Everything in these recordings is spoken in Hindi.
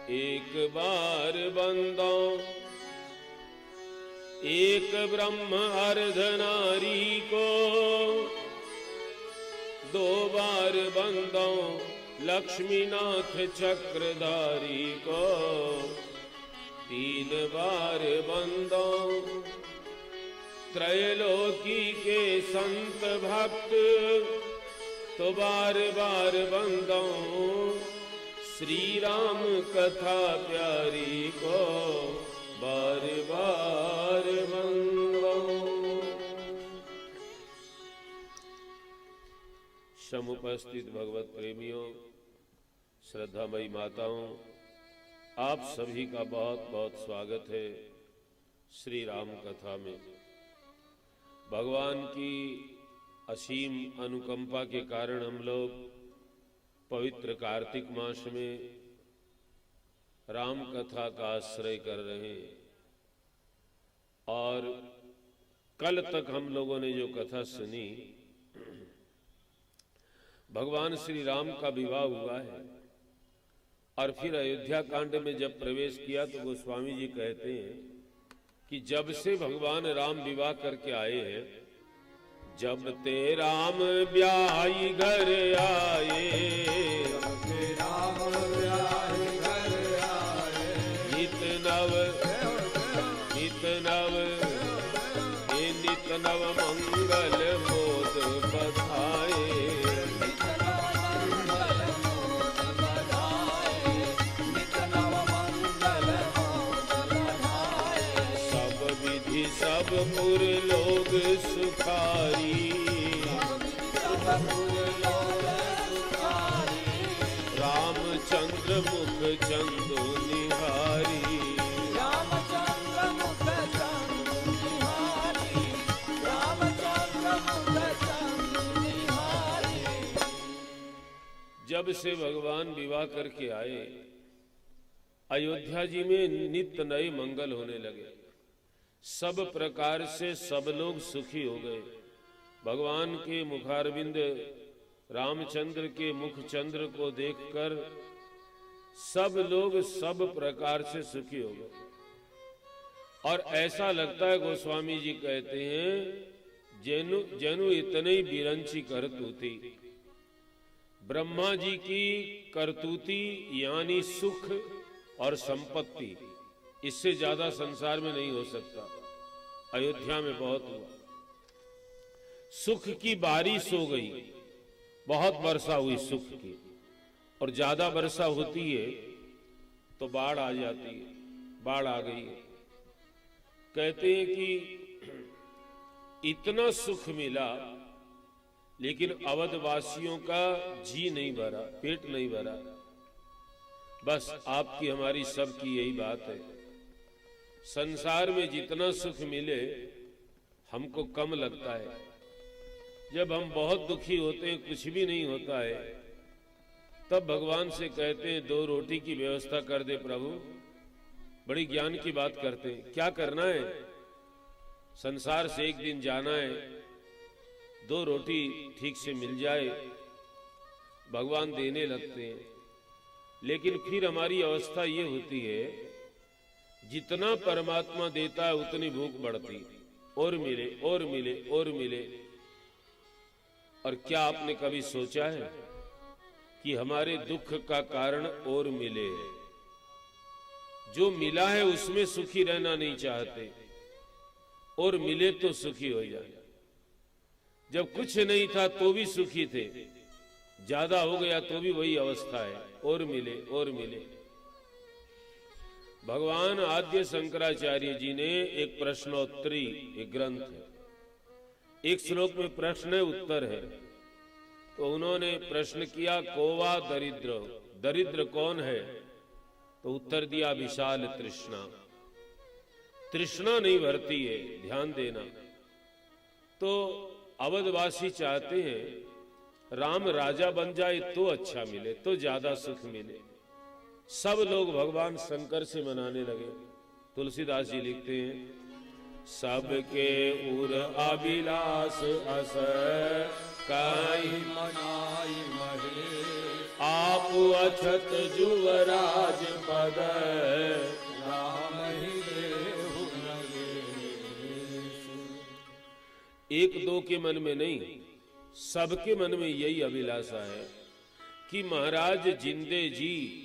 एक बार बंदो एक ब्रह्म अर्धनारी को, दो बार बंदो लक्ष्मीनाथ चक्रधारी को, तीन बार बंदो त्रैलोकी के संत भक्त, तो बार बार बंदो श्री राम कथा प्यारी को, बार बार बंदो। समुपस्थित भगवत प्रेमियों, श्रद्धामयी माताओं, आप सभी का बहुत बहुत स्वागत है श्री राम कथा में। भगवान की असीम अनुकंपा के कारण हम लोग पवित्र कार्तिक मास में राम कथा का आश्रय कर रहे हैं। और कल तक हम लोगों ने जो कथा सुनी, भगवान श्री राम का विवाह हुआ है और फिर अयोध्या कांड में जब प्रवेश किया तो गोस्वामी जी कहते हैं कि जब से भगवान राम विवाह करके आए हैं, जब ते राम ब्याही घर आए, नित नव मंगल मोद बधाए, सब पुर लोग सुखारी, रामचंद्र मुख चंदो निहारी, जब से भगवान विवाह करके आए, अयोध्या जी में नित्य नए मंगल होने लगे। सब प्रकार से सब लोग सुखी हो गए। भगवान के मुखारविंद रामचंद्र के मुख चंद्र को देखकर सब लोग सब प्रकार से सुखी हो गए। और ऐसा लगता है, गोस्वामी जी कहते हैं, जनु इतने ही बिरंची करतूती। ब्रह्मा जी की करतूती यानी सुख और संपत्ति, इससे ज्यादा संसार में नहीं हो सकता। अयोध्या में बहुत हुआ, सुख की बारिश हो गई, बहुत वर्षा हुई सुख की, और ज्यादा वर्षा होती है तो बाढ़ आ जाती है। बाढ़ आ गई है। कहते हैं कि इतना सुख मिला लेकिन अवधवासियों का जी नहीं भरा, पेट नहीं भरा। बस आपकी हमारी सबकी यही बात है। संसार में जितना सुख मिले हमको कम लगता है। जब हम बहुत दुखी होते हैं, कुछ भी नहीं होता है, तब भगवान से कहते हैं 2 रोटी की व्यवस्था कर दे प्रभु। बड़ी ज्ञान की बात करते हैं। क्या करना है? संसार से एक दिन जाना है, 2 रोटी ठीक से मिल जाए, भगवान देने लगते हैं। लेकिन फिर हमारी अवस्था ये होती है, जितना परमात्मा देता है उतनी भूख बढ़ती, और मिले और मिले और मिले। और क्या आपने कभी सोचा है कि हमारे दुख का कारण और मिले? जो मिला है उसमें सुखी रहना नहीं चाहते, और मिले तो सुखी हो जाए। जब कुछ नहीं था तो भी सुखी थे, ज्यादा हो गया तो भी वही अवस्था है, और मिले और मिले। भगवान आद्य शंकराचार्य जी ने एक प्रश्नोत्तरी, एक ग्रंथ है, एक श्लोक में प्रश्न है, उत्तर है। तो उन्होंने प्रश्न किया, कोवा दरिद्र, दरिद्र कौन है? तो उत्तर दिया, विशाल तृष्णा। तृष्णा नहीं भरती है, ध्यान देना। तो अवधवासी चाहते हैं राम राजा बन जाए तो अच्छा मिले, तो ज्यादा सुख मिले। सब लोग भगवान शंकर से मनाने लगे। तुलसीदास जी लिखते हैं, सबके उर अभिलाष अस काई मनाई महे, आप पाऊ अछत जुवराज पद, राम ही देहु नगेश। एक दो के मन में नहीं, सबके मन में यही अभिलाषा है कि महाराज जिंदे जी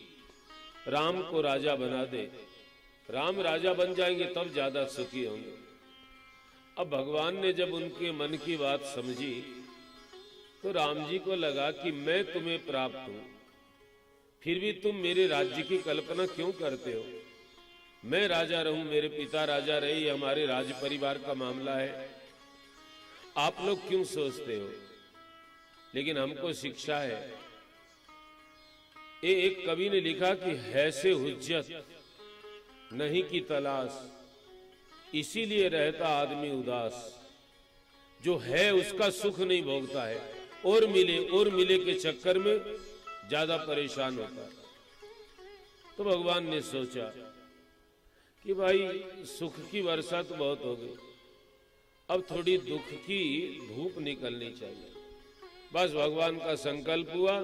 राम को राजा बना दे। राम राजा बन जाएंगे तब ज्यादा सुखी होंगे। अब भगवान ने जब उनके मन की बात समझी तो राम जी को लगा कि मैं तुम्हें प्राप्त हूं, फिर भी तुम मेरे राज्य की कल्पना क्यों करते हो? मैं राजा रहूं, मेरे पिता राजा रहे, ये हमारे राज परिवार का मामला है, आप लोग क्यों सोचते हो? लेकिन हमको शिक्षा है। एक कवि ने लिखा कि है से हुज्जत नहीं की तलाश, इसीलिए रहता आदमी उदास। जो है उसका सुख नहीं भोगता है, और मिले के चक्कर में ज्यादा परेशान होता है। तो भगवान ने सोचा कि भाई सुख की वर्षा तो बहुत हो गई, अब थोड़ी दुख की धूप निकलनी चाहिए। बस भगवान का संकल्प हुआ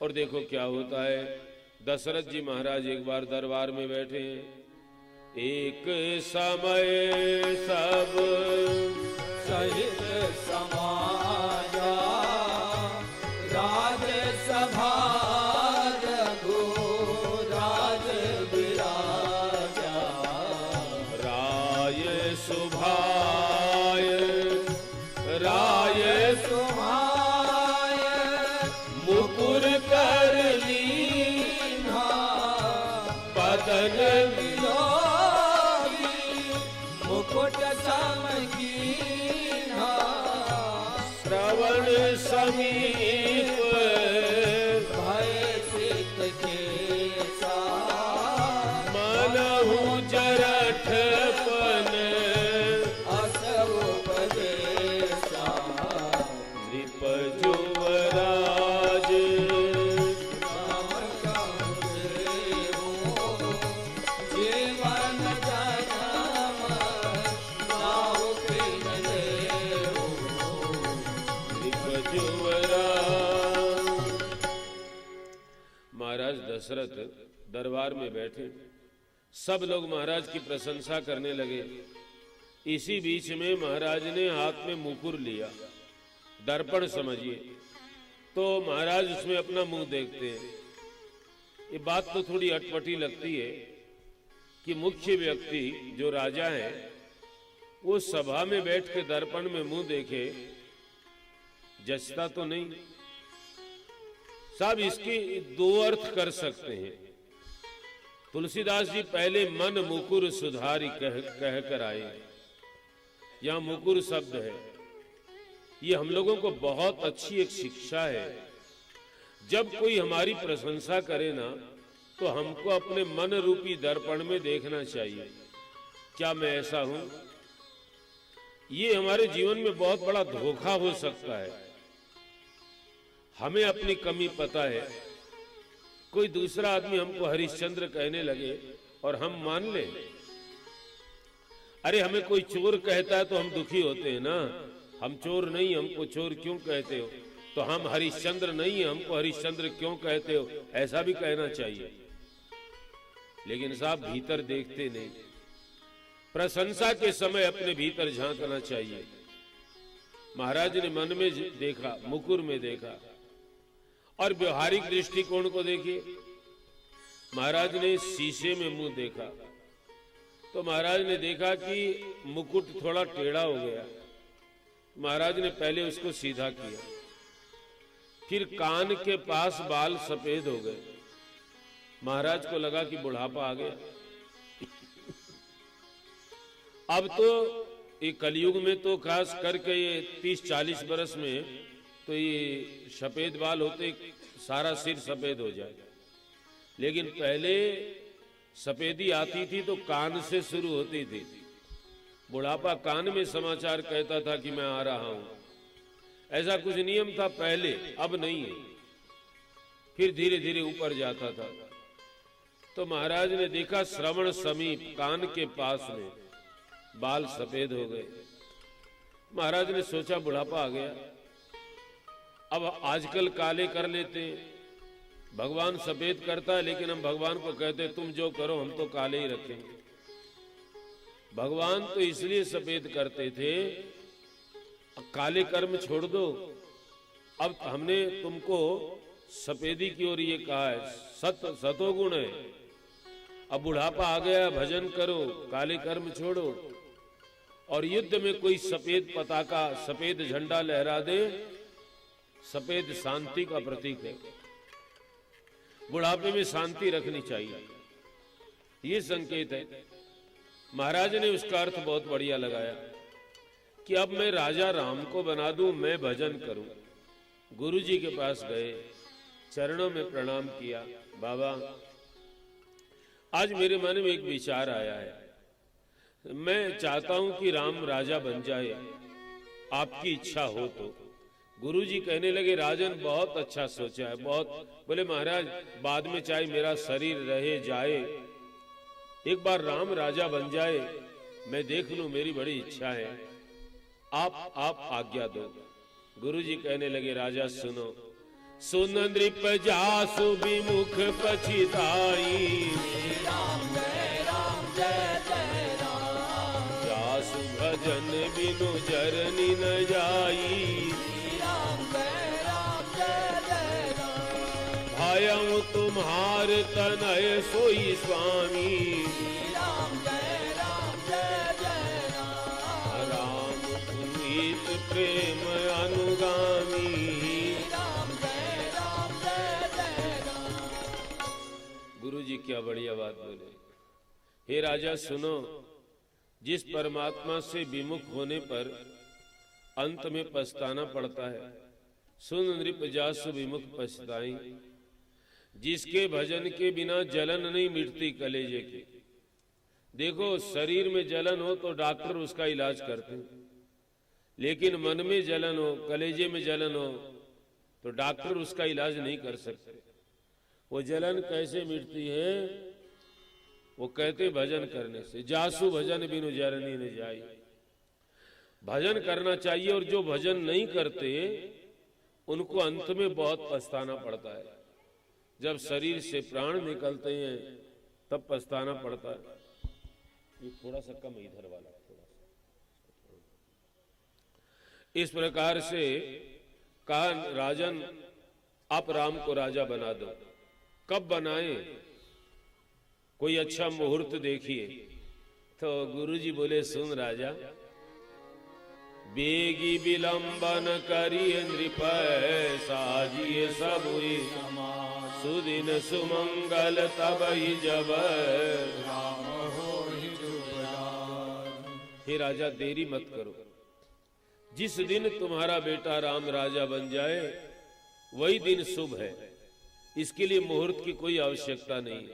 और देखो क्या होता है। दशरथ जी महाराज एक बार दरबार में बैठे हैं। एक समय सब सहित समाजा, राज सभा रघुराज विराजा। राय सुभाय राय सुभाय मुकुर कर लीन्हा, पदन विलोभी मुकुट सम कीन्हा। श्रवण समीप भय सित केसा, मनहु जरठपन असव उपदेशा। नृप जुवराज राम कहु देहु, जीवन जन्म नाहु कीन देहु। नृप जुवराज। महाराज दशरथ दरबार में बैठे, सब लोग महाराज की प्रशंसा करने लगे। इसी बीच में महाराज ने हाथ में मुकुर लिया, दर्पण समझिए। तो महाराज उसमें अपना मुंह देखते हैं। ये बात तो थोड़ी अटपटी लगती है कि मुख्य व्यक्ति जो राजा है वो सभा में बैठ के दर्पण में मुंह देखे, जचता तो नहीं। साहब इसके दो अर्थ कर सकते हैं। तुलसीदास जी पहले मन मुकुर सुधारी कह कर आए। यहां मुकुर शब्द है, ये हम लोगों को बहुत अच्छी एक शिक्षा है। जब कोई हमारी प्रशंसा करे ना, तो हमको अपने मन रूपी दर्पण में देखना चाहिए, क्या मैं ऐसा हूं? ये हमारे जीवन में बहुत बड़ा धोखा हो सकता है। हमें अपनी कमी पता है, कोई दूसरा आदमी हमको हरिश्चंद्र कहने लगे और हम मान लें। अरे हमें कोई चोर कहता है तो हम दुखी होते हैं ना, हम चोर नहीं, हमको चोर क्यों कहते हो? तो हम हरिश्चंद्र नहीं है, हमको हरिश्चंद्र क्यों कहते हो? ऐसा भी कहना चाहिए। लेकिन साहब भीतर देखते नहीं। प्रशंसा के समय अपने भीतर झांकना चाहिए। महाराज ने मन में देखा, मुकुर में देखा, और व्यवहारिक दृष्टिकोण को देखिए। महाराज ने शीशे में मुंह देखा तो महाराज ने देखा कि मुकुट थोड़ा टेढ़ा हो गया। महाराज ने पहले उसको सीधा किया, फिर कान के पास बाल सफेद हो गए। महाराज को लगा कि बुढ़ापा आ गया। अब तो ये कलयुग में तो खास करके ये 30-40 बरस में तो ये सफेद बाल होते सारा सिर सफेद हो जाए। लेकिन पहले सफेदी आती थी तो कान से शुरू होती थी। बुढ़ापा कान में समाचार कहता था कि मैं आ रहा हूं। ऐसा कुछ नियम था पहले, अब नहीं है। फिर धीरे धीरे ऊपर जाता था। तो महाराज ने देखा श्रवण समीप, कान के पास में बाल सफेद हो गए। महाराज ने सोचा बुढ़ापा आ गया, अब आजकल काले कर लेते हैं। भगवान सफेद करता है, लेकिन हम भगवान को कहते तुम जो करो हम तो काले ही रखेंगे। भगवान तो इसलिए सफेद करते थे, काले कर्म छोड़ दो। अब हमने तुमको सफेदी की ओर ये कहा है, सतोगुण है। अब बुढ़ापा आ गया, भजन करो, काले कर्म छोड़ो। और युद्ध में कोई सफेद पताका, सफेद झंडा लहरा दे, सफेद शांति का प्रतीक है। बुढ़ापे में शांति रखनी चाहिए, ये संकेत है। महाराज ने उसका अर्थ बहुत बढ़िया लगाया कि अब मैं राजा राम को बना दूं, मैं भजन करूं। गुरु जी के पास गए, चरणों में प्रणाम किया। बाबा, आज मेरे मन में एक विचार आया है, मैं चाहता हूं कि राम राजा बन जाए, आपकी इच्छा हो तो। गुरुजी कहने लगे, राजन बहुत अच्छा सोचा है, बहुत। बोले महाराज, बाद में चाहे मेरा शरीर रहे जाए, एक बार राम राजा बन जाए, मैं देख लूं, मेरी बड़ी इच्छा है, आप आज्ञा दो। गुरुजी कहने लगे, राजा सुनो। सुन नृप जासु विमुख पछिताई, जासु भजन बिनु जरनी न जाई। भयं तुम्हार तनय सोई स्वामी, राम पुनीत प्रेम अनुगामी। गुरु जी क्या बढ़िया बात बोले। हे राजा सुनो, जिस परमात्मा से विमुख होने पर अंत में पछताना पड़ता है, सुन नृप जासु विमुख पछताई। जिसके भजन के बिना जलन नहीं मिटती कलेजे की। देखो, शरीर में जलन हो तो डॉक्टर उसका इलाज करते हैं, लेकिन मन में जलन हो, कलेजे में जलन हो तो डॉक्टर उसका इलाज नहीं कर सकते। वो जलन कैसे मिटती है? वो कहते भजन करने से। जासु भजन बिनु जरनी न जाई। भजन करना चाहिए, और जो भजन नहीं करते उनको अंत में बहुत पछताना पड़ता है। जब शरीर से प्राण निकलते हैं तब पछताना पड़ता है। ये थोड़ा सा कम, इधर वाला थोड़ा सा। इस प्रकार से कहा, राजन आप राम को राजा बना दो। कब बनाए? कोई अच्छा मुहूर्त देखिए। तो गुरुजी बोले, सुन राजा, बेगी विलंबन करिए नृप, साजिए सब सुदिन सुमंगल तब ही जब राम हो ही जुबरार। हे राजा, देरी मत करो। जिस दिन तुम्हारा बेटा राम राजा बन जाए वही दिन शुभ है। इसके लिए मुहूर्त की कोई आवश्यकता नहीं।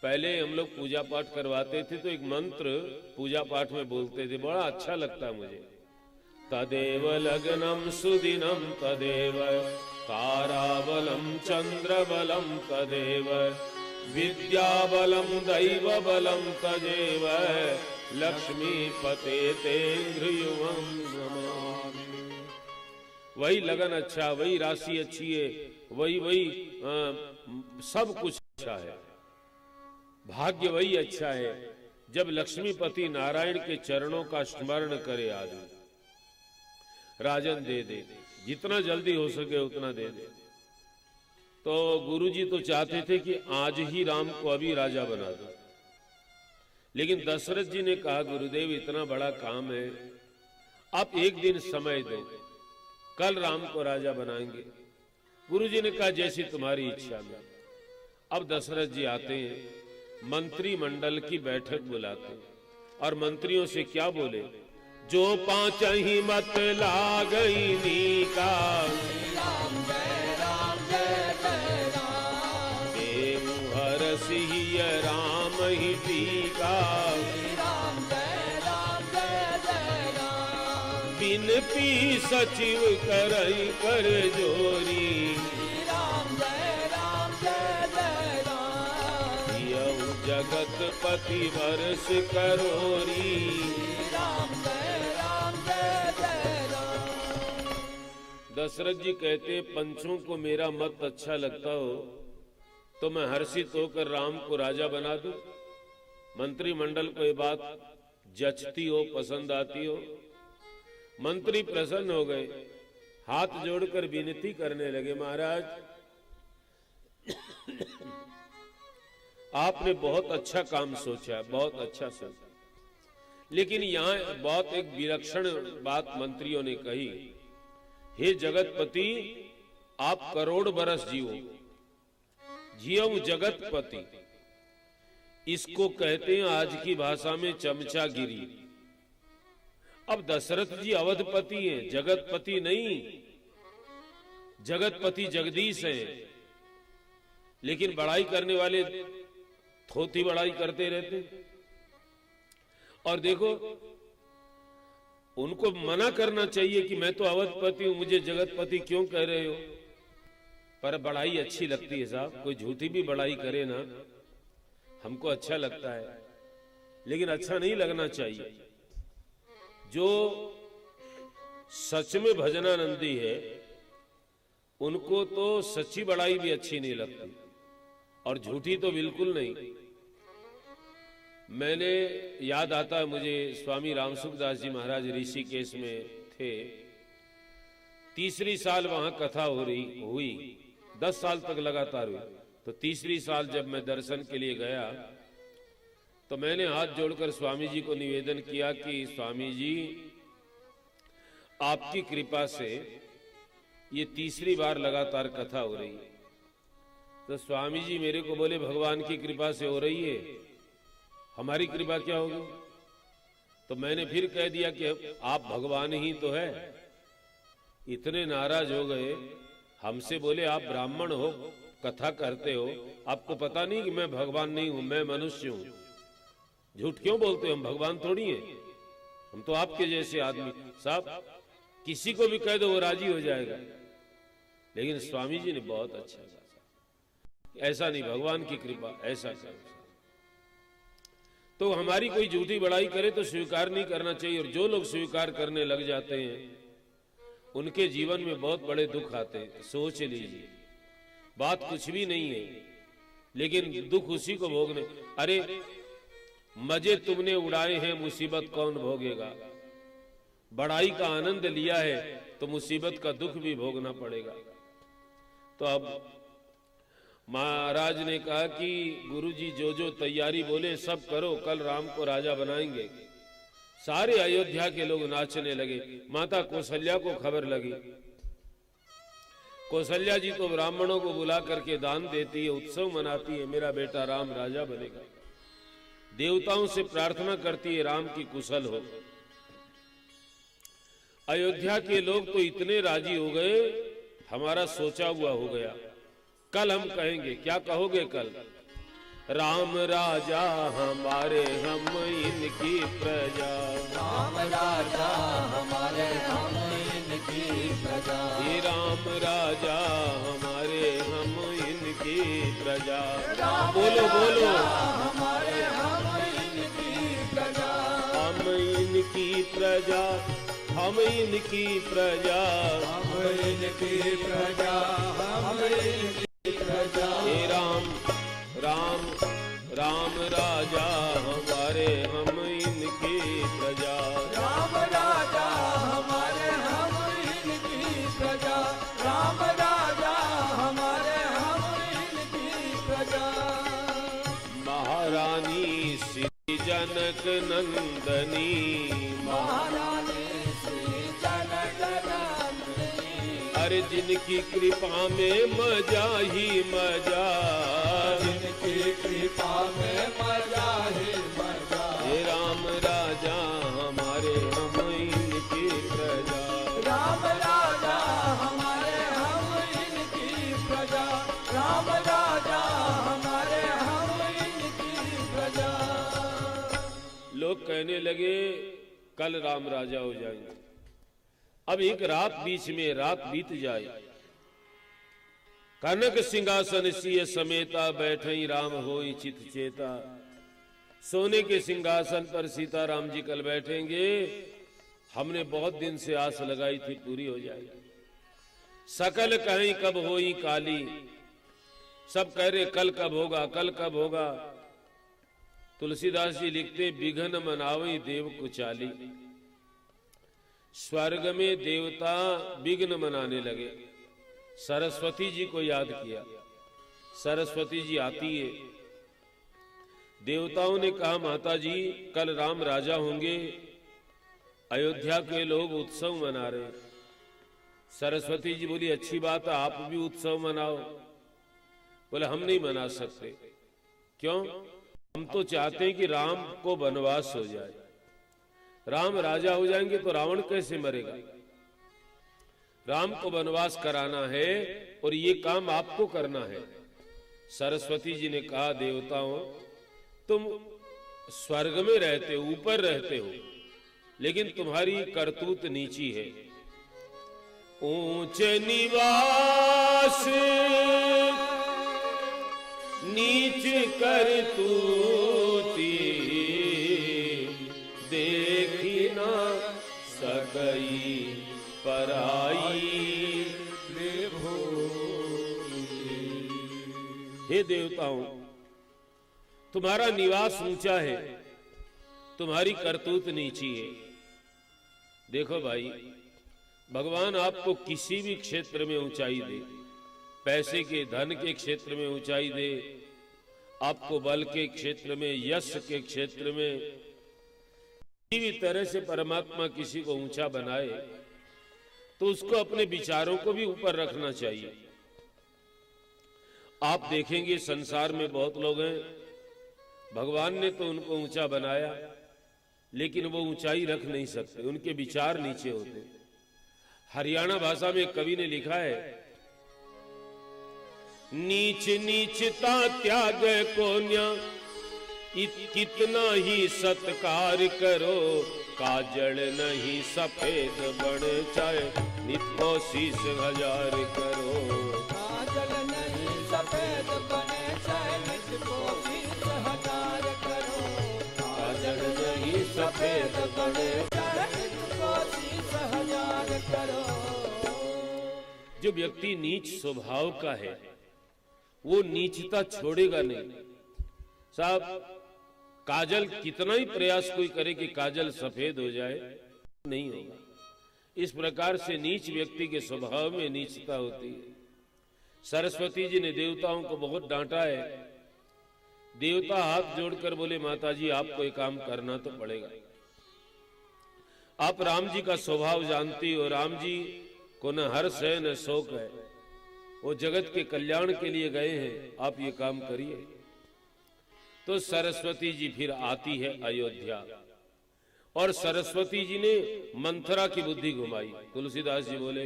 पहले हम लोग पूजा पाठ करवाते थे तो एक मंत्र पूजा पाठ में बोलते थे, बड़ा अच्छा लगता मुझे। तदेव लग्नम सुदिनम तदेव ताराबलम चंद्रबलम तदेव विद्याबलम दैवबलम तदेव लक्ष्मी पते तेन्द्रियुवं नमामि। वही लगन अच्छा, वही राशि अच्छी है, वही सब कुछ अच्छा है। भाग्य वही अच्छा है जब लक्ष्मीपति नारायण के चरणों का स्मरण करे आदमी। राजन दे दे, जितना जल्दी हो सके उतना दे दे। तो गुरुजी तो चाहते थे कि आज ही राम को अभी राजा बना दो, लेकिन दशरथ जी ने कहा, गुरुदेव इतना बड़ा काम है, आप एक दिन समय दो, कल राम को राजा बनाएंगे। गुरुजी ने कहा, जैसी तुम्हारी इच्छा में। अब दशरथ जी आते हैं, मंत्रिमंडल की बैठक बुलाते हैं और मंत्रियों से क्या बोले, जो पांच ही मत लागई नीका, देव हरसिय राम ही टीका, बिनपी सचिव करई कर जोरी, जगत पति वर्ष करोरी। दशरथ जी कहते, पंचों को मेरा मत अच्छा लगता हो तो मैं हर्षित होकर राम को राजा बना दूं। मंत्रिमंडल को ये बात जचती हो, पसंद आती हो। मंत्री प्रसन्न हो गए, हाथ जोड़कर विनती करने लगे, महाराज आपने बहुत अच्छा काम सोचा, बहुत अच्छा सोचा, लेकिन यहाँ बहुत एक विलक्षण बात मंत्रियों ने कही, हे जगतपति आप करोड़ बरस जियो जगतपति, इसको कहते हैं आज की भाषा में चमचागिरी। अब दशरथ जी अवधपति हैं, जगतपति नहीं। जगतपति जगदीश हैं, लेकिन बड़ाई करने वाले थोथी बड़ाई करते रहते। और देखो, उनको मना करना चाहिए कि मैं तो अवधपति हूं, मुझे जगतपति क्यों कह रहे हो। पर बड़ाई अच्छी लगती है साहब, कोई झूठी भी बड़ाई करे ना, हमको अच्छा लगता है, लेकिन अच्छा नहीं लगना चाहिए। जो सच में भजनानंदी है उनको तो सच्ची बड़ाई भी अच्छी नहीं लगती, और झूठी तो बिल्कुल नहीं। मैंने याद आता है मुझे, स्वामी रामसुखदास जी महाराज ऋषिकेश में थे, तीसरी साल वहां कथा हुई 10 साल तक लगातार हुई। तो तीसरी साल जब मैं दर्शन के लिए गया तो मैंने हाथ जोड़कर स्वामी जी को निवेदन किया कि स्वामी जी आपकी कृपा से ये तीसरी बार लगातार कथा हो रही है। तो स्वामी जी मेरे को बोले, भगवान की कृपा से हो रही है, हमारी कृपा क्या होगी। तो मैंने फिर कह दिया कि आप भगवान ही तो है। इतने नाराज हो गए हमसे, बोले आप ब्राह्मण हो, कथा करते हो, आपको पता नहीं कि मैं भगवान नहीं हूं, मैं मनुष्य हूं। झूठ क्यों बोलते हो, हम भगवान थोड़ी हैं, हम तो आपके जैसे आदमी। साहब किसी को भी कह दो वो राजी हो जाएगा, लेकिन स्वामी जी ने बहुत अच्छा कहा, ऐसा नहीं, भगवान की कृपा, ऐसा करो। तो हमारी कोई झूठी बड़ाई करे तो स्वीकार नहीं करना चाहिए। और जो लोग स्वीकार करने लग जाते हैं उनके जीवन में बहुत बड़े दुख आते हैं। सोच लीजिए, बात कुछ भी नहीं है, लेकिन दुख उसी को भोगने। अरे मजे तुमने उड़ाए हैं, मुसीबत कौन भोगेगा। बड़ाई का आनंद लिया है तो मुसीबत का दुख भी भोगना पड़ेगा। तो अब महाराज ने कहा कि गुरुजी जो जो तैयारी बोले सब करो, कल राम को राजा बनाएंगे। सारे अयोध्या के लोग नाचने लगे। माता कौशल्या को खबर लगी। कौशल्या जी तो ब्राह्मणों को बुला करके दान देती है, उत्सव मनाती है, मेरा बेटा राम राजा बनेगा। देवताओं से प्रार्थना करती है राम की कुशल हो। अयोध्या के लोग तो इतने राजी हो गए, हमारा सोचा हुआ हो गया। कल हम कहेंगे, क्या कहोगे कल? राम राजा हमारे हम इनकी प्रजा, राम राजा हमारे हम इनकी प्रजा, हे राम राजा हमारे हम इनकी प्रजा। बोलो बोलो, हमारे हम इनकी प्रजा, हम इनकी प्रजा, हम इनकी प्रजा, हम इनकी प्रजा, हम इनकी प्रजा। हे राम राम राम राजा हमारे हम इनकी प्रजा, राम राजा हमारे हम इनकी प्रजा, राम राजा हमारे हम इनकी प्रजा। महारानी श्री जनक नंदनी, महारानी श्री जनक नंदनी, अरे जिनकी कृपा में मजा ही मजा, जिनकी कृपा में मजा ही मजा। हे राम राजा हमारे हम इनकी प्रजा, राम राजा हमारे हम इनकी प्रजा, राम राजा हमारे हम इनकी प्रजा। लोग कहने लगे कल राम राजा हो जाएंगे। अब एक रात बीच में, रात बीत जाए। कनक सिंहासन सिय समेता, बैठई राम होई चित चेता। सोने के सिंहासन पर सीता राम जी कल बैठेंगे। हमने बहुत दिन से आस लगाई थी, पूरी हो जाएगी। सकल कहीं कब होई काली, सब कह रहे कल कब होगा, कल कब होगा। तुलसीदास जी लिखते विघ्न मनावई देव कुचाली। स्वर्ग में देवता विघ्न मनाने लगे, सरस्वती जी को याद किया। सरस्वती जी आती है, देवताओं ने कहा माता जी कल राम राजा होंगे, अयोध्या के लोग उत्सव मना रहे। सरस्वती जी बोली अच्छी बात है, आप भी उत्सव मनाओ। बोले हम नहीं मना सकते। क्यों? हम तो चाहते हैं कि राम को वनवास हो जाए। राम राजा हो जाएंगे तो रावण कैसे मरेगा? राम को वनवास कराना है और ये काम आपको करना है। सरस्वती जी ने कहा देवताओं, तुम स्वर्ग में रहते हो, ऊपर रहते हो, लेकिन तुम्हारी करतूत नीची है। ऊंच निवास नीच करतूती, देखी ना सकई पराई हे देवताओं, तुम्हारा निवास ऊंचा है, तुम्हारी करतूत नीची है। देखो भाई, भगवान आपको किसी भी क्षेत्र में ऊंचाई दे, पैसे के धन के क्षेत्र में ऊंचाई दे, आपको बल के क्षेत्र में, यश के क्षेत्र में, किसी भी तरह से परमात्मा किसी को ऊंचा बनाए तो उसको अपने विचारों को भी ऊपर रखना चाहिए। आप देखेंगे संसार में बहुत लोग हैं, भगवान ने तो उनको ऊंचा बनाया लेकिन वो ऊंचाई रख नहीं सकते, उनके विचार नीचे होते। हरियाणा भाषा में कवि ने लिखा है, नीच नीचता त्याग कोन्या, कितना ही सत्कार करो, काजल नहीं सफेद बन चाहे, नित्यो शीश हजार करो। काजल नहीं सफेद बने चाहे, नित्यो शीश हजार करो। काजल नहीं सफेद बने चाहे, नित्यो शीश हजार करो। जो व्यक्ति नीच स्वभाव का है वो नीचता छोड़ेगा नहीं। साहब, काजल कितना ही प्रयास कोई करे कि काजल सफेद हो जाए, नहीं होगा। इस प्रकार से नीच व्यक्ति के स्वभाव में नीचता होती है। सरस्वती जी ने देवताओं को बहुत डांटा है। देवता हाथ जोड़कर बोले माता जी आपको ये काम करना तो पड़ेगा। आप राम जी का स्वभाव जानती हो, राम जी को न हर्ष है न शोक है, वो जगत के कल्याण के लिए गए हैं, आप ये काम करिए। तो सरस्वती जी फिर आती है अयोध्या, और सरस्वती जी ने मंथरा की बुद्धि घुमाई। तुलसीदास जी बोले,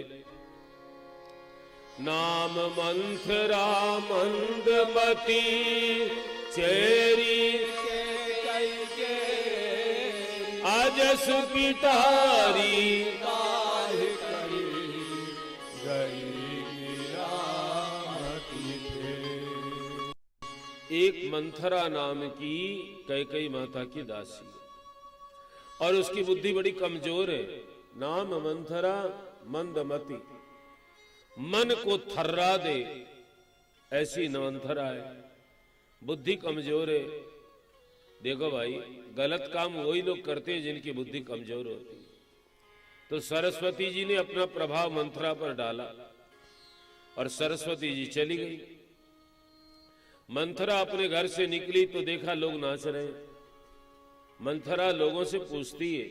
नाम मंथरा मंदमती चेरी अजस पिटारी, एक मंथरा नाम की कैकेयी माता की दासी, और उसकी बुद्धि बड़ी कमजोर है। नाम मंथरा मंदमती, मन को थर्रा दे ऐसी मंथरा है, बुद्धि कमजोर है। देखो भाई, गलत काम वही लोग करते हैं जिनकी बुद्धि कमजोर होती है। तो सरस्वती जी ने अपना प्रभाव मंथरा पर डाला और सरस्वती जी चली गई। मंथरा अपने घर से निकली तो देखा लोग नाच रहे हैं। मंथरा लोगों से पूछती है,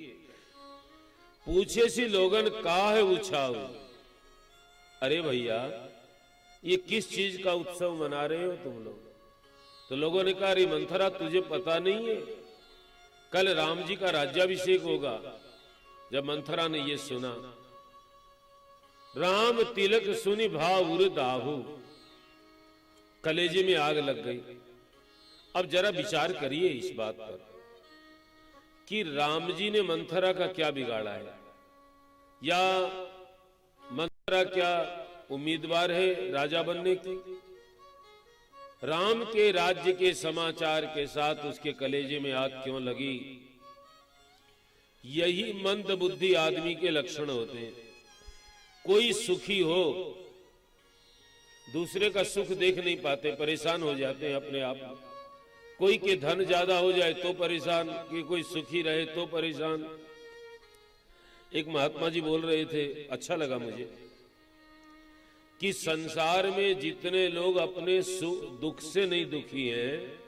पूछे सी लोगन का है उछाव। अरे भैया, ये किस चीज का उत्सव मना रहे हो तुम लोग? तो लोगों ने कहा, अरे मंथरा तुझे पता नहीं है, कल राम जी का राज्याभिषेक होगा। जब मंथरा ने ये सुना, राम तिलक सुनी भाव उर दाहू, कलेजे में आग लग गई। अब जरा विचार करिए इस बात पर कि राम जी ने मंथरा का क्या बिगाड़ा है, या मंथरा क्या उम्मीदवार है राजा बनने की? राम के राज्य के समाचार के साथ उसके कलेजे में आग क्यों लगी? यही मंद बुद्धि आदमी के लक्षण होते हैं। कोई सुखी हो, दूसरे का सुख देख नहीं पाते, परेशान हो जाते हैं अपने आप। कोई के धन ज्यादा हो जाए तो परेशान, कि कोई सुखी रहे तो परेशान। एक महात्मा जी बोल रहे थे, अच्छा लगा मुझे, कि संसार में जितने लोग अपने दुख से नहीं दुखी हैं,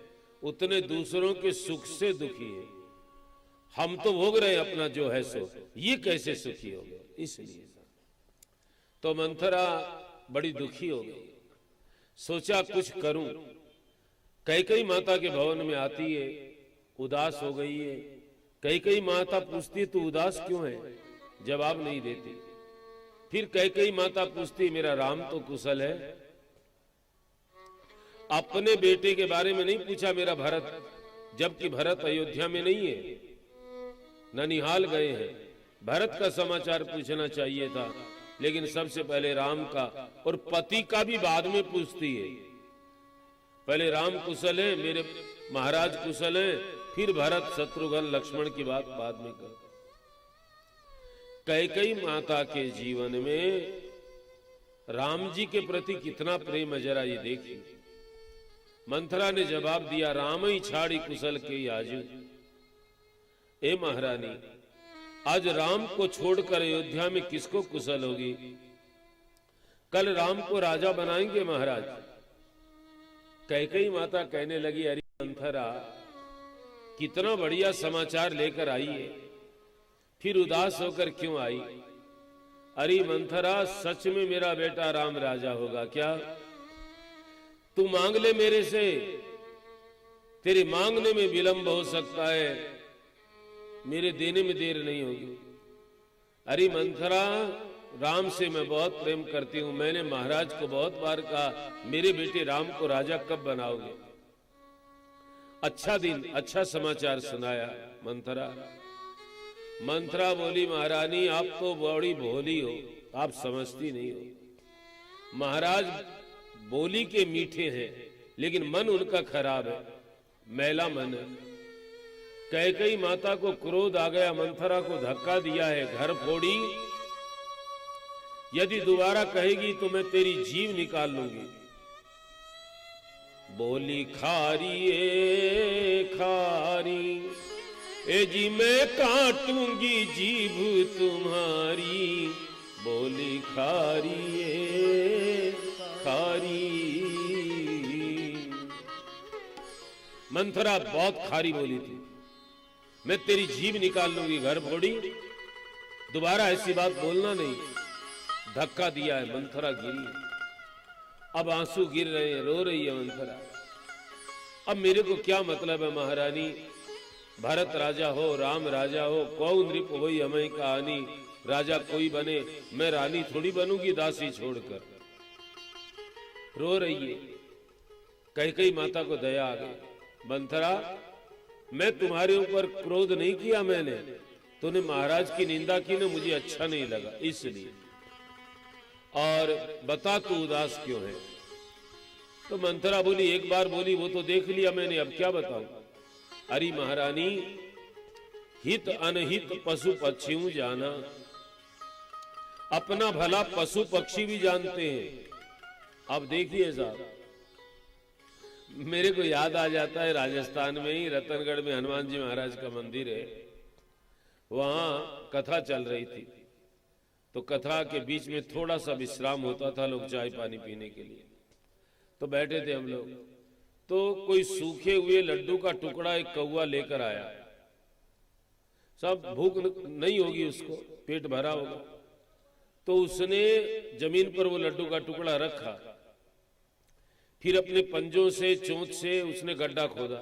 उतने दूसरों के सुख से दुखी हैं। हम तो भोग रहे हैं अपना जो है सो, ये कैसे सुखी हो गए? इसलिए तो मंथरा बड़ी दुखी हो गई। सोचा कुछ करूं। कैकेयी माता के भवन में आती है, उदास हो गई है। कैकेयी माता पूछती तू उदास क्यों है? जवाब नहीं देती। फिर कैकेयी माता पूछती मेरा राम तो कुशल है? अपने बेटे के बारे में नहीं पूछा मेरा भरत, जबकि भरत अयोध्या में नहीं है, ननिहाल गए हैं। भरत का समाचार पूछना चाहिए था, लेकिन सबसे पहले राम का, और पति का भी बाद में पूछती है। पहले राम कुशल है, मेरे महाराज कुशल है, फिर भरत शत्रुघ्न लक्ष्मण की बात बाद में कर। कैकेयी माता के जीवन में राम जी के प्रति कितना प्रेम है, जरा ये देखिए। मंथरा ने जवाब दिया, राम ही छाड़ी कुशल के आजू। ए महारानी, आज राम को छोड़कर अयोध्या में किसको कुशल होगी? कल राम को राजा बनाएंगे महाराज। कैकेयी माता कहने लगी, अरे मंथरा कितना बढ़िया समाचार लेकर आई है, फिर उदास होकर क्यों आई? अरे मंथरा, सच में मेरा बेटा राम राजा होगा क्या? तू मांग ले मेरे से, तेरे मांगने में विलंब हो सकता है, मेरे देने में देर नहीं होगी। अरे मंथरा, राम से मैं बहुत प्रेम करती हूं, मैंने महाराज को बहुत बार कहा मेरे बेटे राम को राजा कब बनाओगे? अच्छा दिन, अच्छा समाचार सुनाया मंथरा। मंथरा बोली, महारानी आप तो बड़ी भोली हो, आप समझती नहीं हो। महाराज बोली के मीठे हैं, लेकिन मन उनका खराब है, मैला मन है। कैकेयी माता को क्रोध आ गया, मंथरा को धक्का दिया है, घर फोड़ी। यदि दोबारा कहेगी तो मैं तेरी जीव निकाल लूंगी। बोली, खारी ए खारी, ए जी मैं काटूंगी जीभ तुम्हारी। बोली, खारी ए खारी। मंथरा बहुत खारी बोली थी, मैं तेरी जीभ निकाल लूंगी, घर फोड़ी, दोबारा ऐसी बात बोलना नहीं। धक्का दिया है, मंथरा गिरी। अब आंसू गिर रहे हैं, रो रही है मंथरा। अब मेरे को क्या मतलब है महारानी, भरत राजा हो, राम राजा हो, कौन नृप होई हमें कहानी। राजा कोई बने, मैं रानी थोड़ी बनूंगी दासी छोड़कर। रो रही है। कैकेयी माता को दया आ गई। मंथरा, मैं तुम्हारे ऊपर क्रोध नहीं किया, मैंने तूने महाराज की निंदा की ना, मुझे अच्छा नहीं लगा इसलिए। और बता तू उदास क्यों है? तो मंथरा बोली, एक बार बोली वो तो देख लिया मैंने, अब क्या बताऊं? अरे महारानी, हित अनहित पशु पक्षियों जाना, अपना भला पशु पक्षी भी जानते हैं। अब देखिए साहब, मेरे को याद आ जाता है राजस्थान में ही रतनगढ़ में हनुमान जी महाराज का मंदिर है, वहां कथा चल रही थी। तो कथा के बीच में थोड़ा सा विश्राम होता था, लोग चाय पानी पीने के लिए। तो बैठे थे हम लोग, तो कोई सूखे हुए लड्डू का टुकड़ा एक कौवा लेकर आया। सब भूख नहीं होगी उसको, पेट भरा होगा, तो उसने जमीन पर वो लड्डू का टुकड़ा रखा। फिर अपने पंजों से, चोंच से उसने गड्ढा खोदा,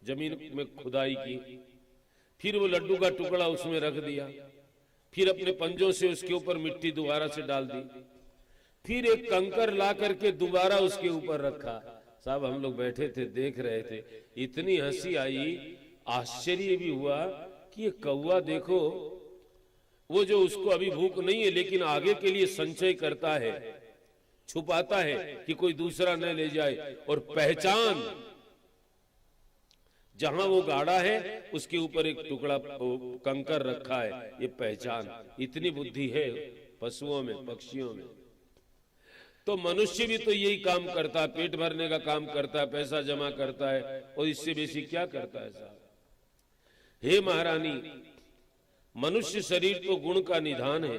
जमीन में खुदाई की। फिर वो लड्डू का टुकड़ा उसमें रख दिया। फिर अपने पंजों से उसके ऊपर मिट्टी दोबारा से डाल दी। फिर एक कंकर ला करके दोबारा उसके ऊपर रखा। साहब हम लोग बैठे थे, देख रहे थे, इतनी हंसी आई, आश्चर्य भी हुआ कि ये कौवा देखो, वो जो उसको अभी भूख नहीं है लेकिन आगे के लिए संचय करता है, छुपाता है कि कोई दूसरा न ले जाए। और पहचान, जहां वो गाड़ा है उसके ऊपर एक टुकड़ा कंकर रखा है, ये पहचान। इतनी बुद्धि है पशुओं में, पक्षियों में। तो मनुष्य भी तो यही काम करता है, पेट भरने का काम करता है, पैसा जमा करता है, और इससे बेसी क्या करता है साहब? हे महारानी, मनुष्य शरीर तो गुण का निधान है।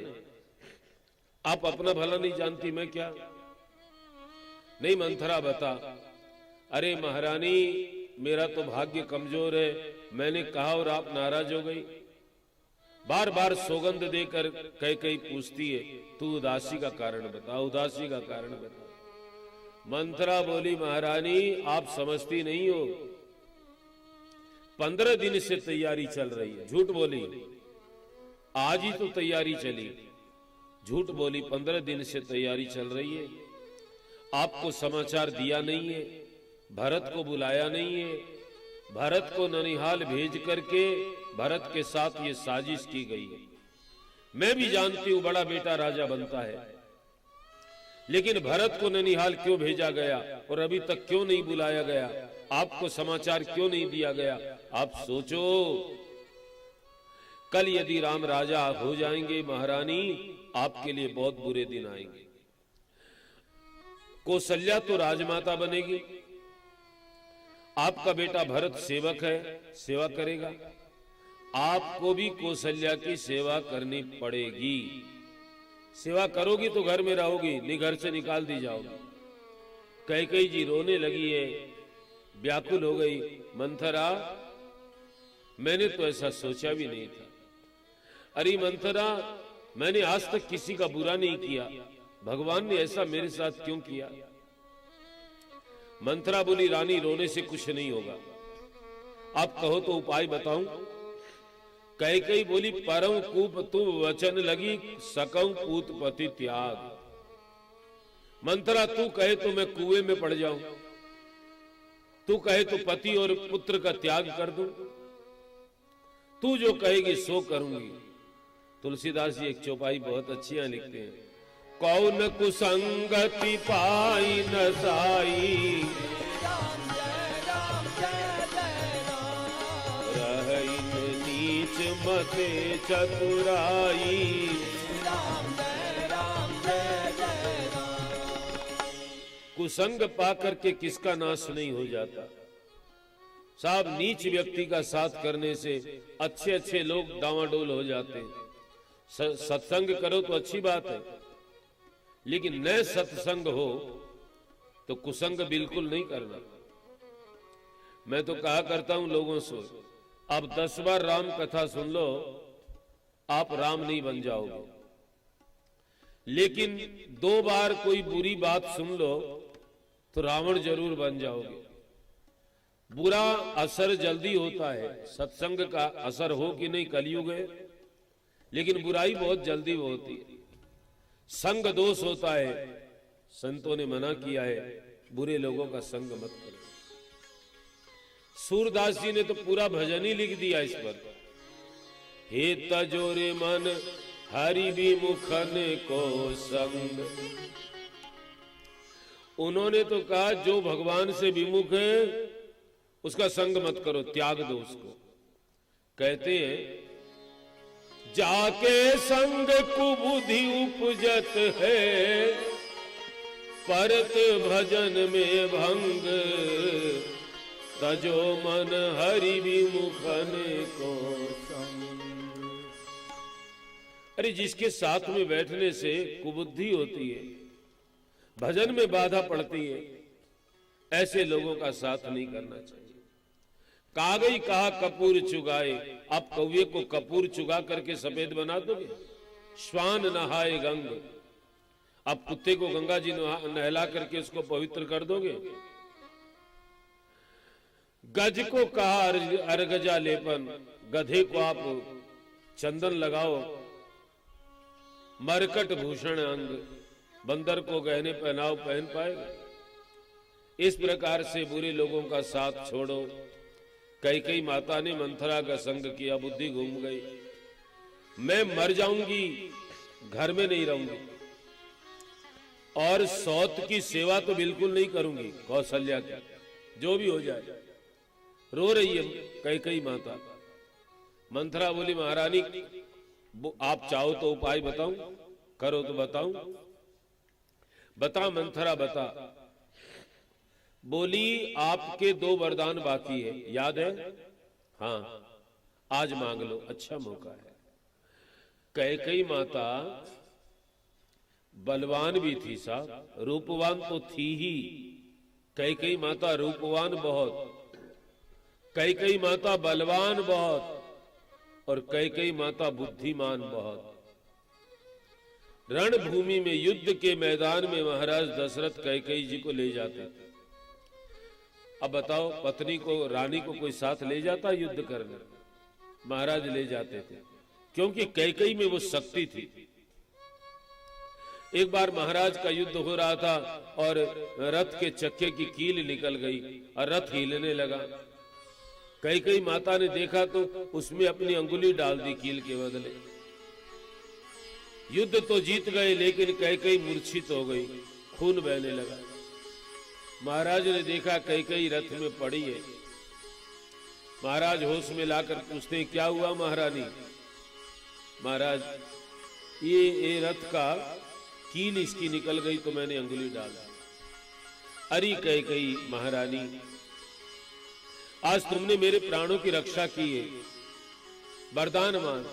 आप अपना भला नहीं जानती, मैं क्या? नहीं मंथरा बता। अरे महारानी, मेरा तो भाग्य कमजोर है, मैंने कहा और आप नाराज हो गई। बार बार सौगंध देकर कई पूछती है, तू उदासी का कारण बता, उदासी का कारण बता। मंथरा बोली, महारानी आप समझती नहीं हो, 15 दिन से तैयारी चल रही है। झूठ बोली, आज ही तो तैयारी चली। झूठ बोली, 15 दिन से तैयारी चल रही है। आपको समाचार दिया नहीं है, भरत को बुलाया नहीं है, भरत को ननिहाल भेज करके भरत के साथ ये साजिश की गई है। मैं भी जानती हूं बड़ा बेटा राजा बनता है, लेकिन भरत को ननिहाल क्यों भेजा गया और अभी तक क्यों नहीं बुलाया गया? आपको समाचार क्यों नहीं दिया गया? आप सोचो, कल यदि राम राजा हो जाएंगे महारानी, आपके लिए बहुत बुरे दिन आएंगे। कौशल्या तो राजमाता बनेगी, आपका बेटा भरत सेवक है, सेवा करेगा। आपको भी कौशल्या की सेवा करनी पड़ेगी। सेवा करोगी तो घर में रहोगी, नहीं घर से निकाल दी जाओगी। कैकेयी जी रोने लगी है, व्याकुल हो गई। मंथरा, मैंने तो ऐसा सोचा भी नहीं था। अरे मंथरा, मैंने आज तक किसी का बुरा नहीं किया, भगवान ने ऐसा मेरे साथ क्यों किया? मंथरा बोली, रानी रोने से कुछ नहीं होगा, आप कहो तो उपाय बताऊं। कैकेयी बोली, परम कूप तू वचन लगी, सकऊं पूत पति त्याग। मंथरा, तू कहे तो मैं कुएं में पड़ जाऊं, तू कहे तो पति और पुत्र का त्याग कर दूं, तू जो कहेगी सो करूंगी। तुलसीदास जी एक चौपाई बहुत अच्छी यहाँ लिखते हैं, कौन कुसंगति पाई न साई, रहिन नीच मते चतुराई। कुसंग पा करके किसका नाश नहीं हो जाता साहब। नीच व्यक्ति का साथ करने से अच्छे अच्छे लोग डावाडोल हो जाते हैं। सत्संग करो तो अच्छी बात है, लेकिन न सत्संग हो तो कुसंग बिल्कुल नहीं करना। मैं तो कहा करता हूं लोगों से, अब 10 बार राम कथा सुन लो, आप राम नहीं बन जाओगे, लेकिन 2 बार कोई बुरी बात सुन लो तो रावण जरूर बन जाओगे। बुरा असर जल्दी होता है, सत्संग का असर हो कि नहीं कलयुग है, लेकिन बुराई बहुत जल्दी होती है। संग दोष होता है, संतों ने मना किया है, बुरे लोगों का संग मत करो। सूरदास जी ने तो पूरा भजन ही लिख दिया इस पर, हे तजोरे मन हरि विमुखन को संग। उन्होंने तो कहा जो भगवान से विमुख है उसका संग मत करो, त्याग दो उसको। कहते हैं जाके संग कुबुद्धि उपजत है, परत भजन में भंग, तजो मन हरि विमुखन को संग। अरे जिसके साथ में बैठने से कुबुद्धि होती है, भजन में बाधा पड़ती है, ऐसे लोगों का साथ नहीं करना चाहिए। कागई कहा कपूर चुगाए, आप कौवे को कपूर चुगा करके सफेद बना दोगे? श्वान नहाए गंग, आप कुत्ते को गंगा जी नहला करके उसको पवित्र कर दोगे? गज को कहा अर्गजा लेपन, गधे को आप चंदन लगाओ, मरकट भूषण अंग, बंदर को गहने पहनाओ, पहन पाएगा? इस प्रकार से बुरे लोगों का साथ छोड़ो। कैकेयी माता ने मंथरा का संग किया, बुद्धि घूम गई। मैं मर जाऊंगी, घर में नहीं रहूंगी, और सौत की सेवा तो बिल्कुल नहीं करूंगी, कौशल्या की, जो भी हो जाए। रो रही है कैकेयी माता। मंथरा बोली, महारानी आप चाहो तो उपाय बताऊं? करो तो बताऊं? बता मंथरा बता। बोली आपके 2 वरदान बाकी है, याद है? हाँ, आज मांग लो, अच्छा मौका है। कैकेयी माता बलवान भी थी साहब, रूपवान तो थी ही। कैकेयी माता रूपवान बहुत, कैकेयी माता बलवान बहुत, और कैकेयी माता बुद्धिमान बहुत। रणभूमि में, युद्ध के मैदान में महाराज दशरथ कैकेयी जी को ले जाते थे। अब बताओ, पत्नी को, रानी को कोई साथ ले जाता युद्ध करने? महाराज ले जाते थे, क्योंकि कैकेयी में वो शक्ति थी। एक बार महाराज का युद्ध हो रहा था और रथ के चक्के की कील निकल गई और रथ हिलने लगा। कैकेयी माता ने देखा तो उसमें अपनी अंगुली डाल दी कील के बदले। युद्ध तो जीत गए, लेकिन कैकेयी मूर्छित हो गई, खून बहने लगा। महाराज ने देखा कैकेयी रथ में पड़ी है। महाराज होश में लाकर पूछते, क्या हुआ महारानी? महाराज, ये रथ का कील इसकी निकल गई तो मैंने अंगुली डाला। अरे कैकेयी महारानी, आज तुमने मेरे प्राणों की रक्षा की है, वरदान मांग।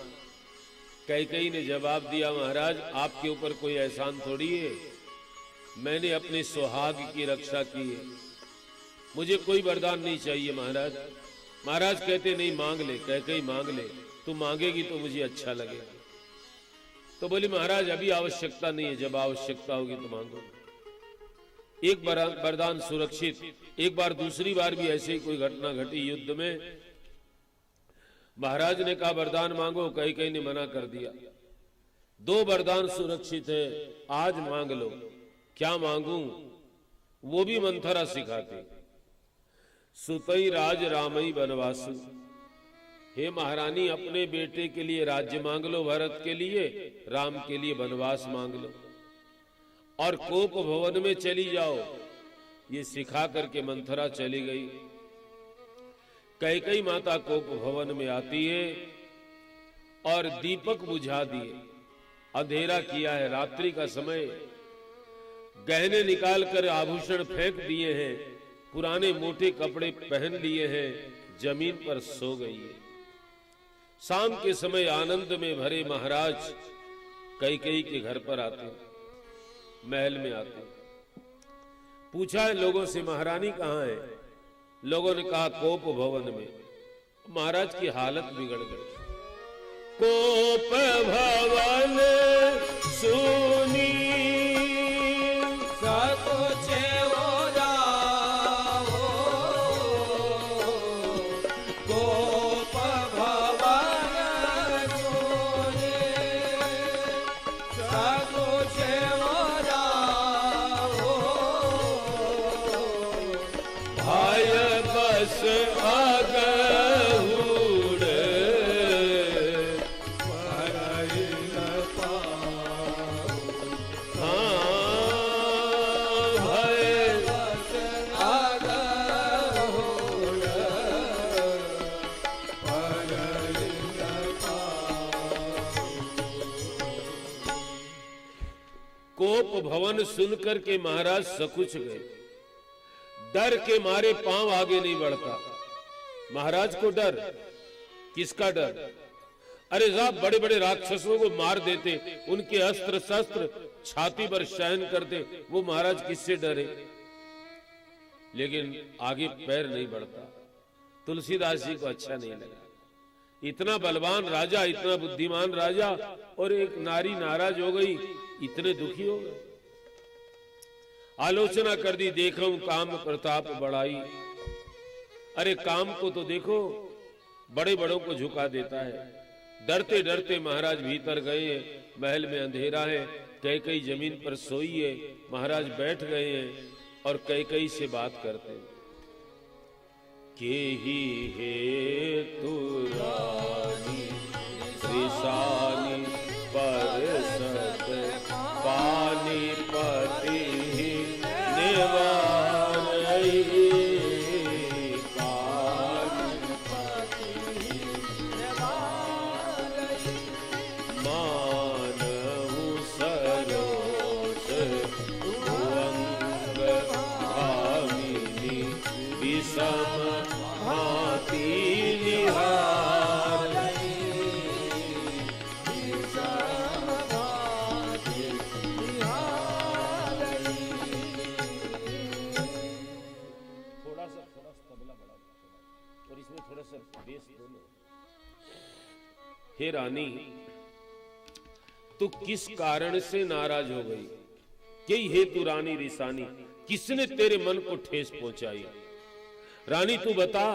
कैकेयी ने जवाब दिया, महाराज आपके ऊपर कोई एहसान थोड़ी है, मैंने अपने सुहाग की रक्षा की है, मुझे कोई वरदान नहीं चाहिए महाराज। महाराज कहते, नहीं मांग ले कैकेयी, मांग ले, तू मांगेगी तो मुझे अच्छा लगेगा। तो बोली, महाराज अभी आवश्यकता नहीं है, जब आवश्यकता होगी तो मांगो। एक वरदान सुरक्षित। एक बार, दूसरी बार भी ऐसे ही कोई घटना घटी युद्ध में। महाराज ने कहा वरदान मांगो, कैकेयी ने मना कर दिया। 2 वरदान सुरक्षित है, आज मांग लो। क्या मांगू? वो भी मंथरा सिखाती। सुतई राज रामई वनवासु, हे महारानी अपने बेटे के लिए राज्य मांग लो, भरत के लिए, राम के लिए वनवास मांग लो, और कोप भवन में चली जाओ। ये सिखा करके मंथरा चली गई। कैकेयी माता कोप भवन में आती है और दीपक बुझा दिए, अंधेरा किया है, रात्रि का समय, गहने निकाल कर आभूषण फेंक दिए हैं, पुराने मोटे कपड़े पहन लिए हैं, जमीन पर सो गई है। शाम के समय आनंद में भरे महाराज कैकेयी के घर पर आते, महल में आते। पूछा है लोगों से, महारानी कहाँ है? लोगों ने कहा कोप भवन में। महाराज की हालत बिगड़ गई। कोप भवन सुनी भवन सुनकर के महाराज सकुच गए, डर के मारे पांव आगे नहीं बढ़ता। महाराज को डर, किसका डर? अरे साहब, बड़े बड़े राक्षसों को मार देते, उनके अस्त्र शस्त्र छाती पर शयन करते, वो महाराज किससे डरे? लेकिन आगे पैर नहीं बढ़ता। तुलसीदास जी को अच्छा नहीं लगा। इतना बलवान राजा, इतना बुद्धिमान राजा, और एक नारी नाराज हो गई, इतने दुखी हो गए। आलोचना कर दी, देखो काम प्रताप बढ़ाई। अरे काम को तो देखो, बड़े बड़ों को झुका देता है। डरते डरते महाराज भीतर गए, महल में अंधेरा है, कैकेयी जमीन पर सोई है, महाराज बैठ गए हैं और कैकेयी से बात करते हैं। केहि हेतु रानी त्रिशानी परसत पानीपति निवारई, मानहु सर देश दो ना। हे रानी, तू किस कारण से नाराज हो गई? यही हेतु रानी रिसानी, किसने तेरे मन को ठेस पहुंचाई? रानी तू बता,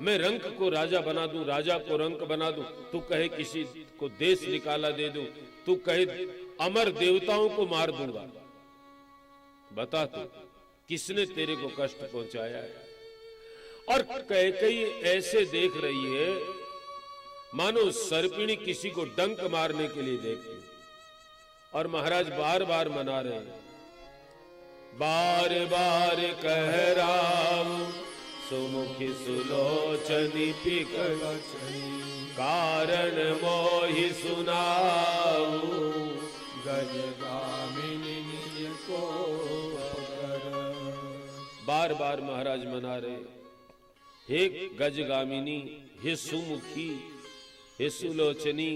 मैं रंक को राजा बना दूं, राजा को रंक बना दूं, तू कहे किसी को देश निकाला दे दूं, तू कहे अमर देवताओं को मार दूंगा। बता तू किसने तेरे को कष्ट पहुंचाया है? और कैकेयी ऐसे देख रही है मानो सर्पिणी किसी को डंक मारने के लिए देखती। और महाराज बार बार मना रहे हैं, बार बार कह राम सुमुखी सुलोचनी पिक कारण मोहि सुनाऊ गजगामिनी को। बार बार महाराज मना रहे, हे गजगामिनी, हे सुमुखी, हे सुलोचनी,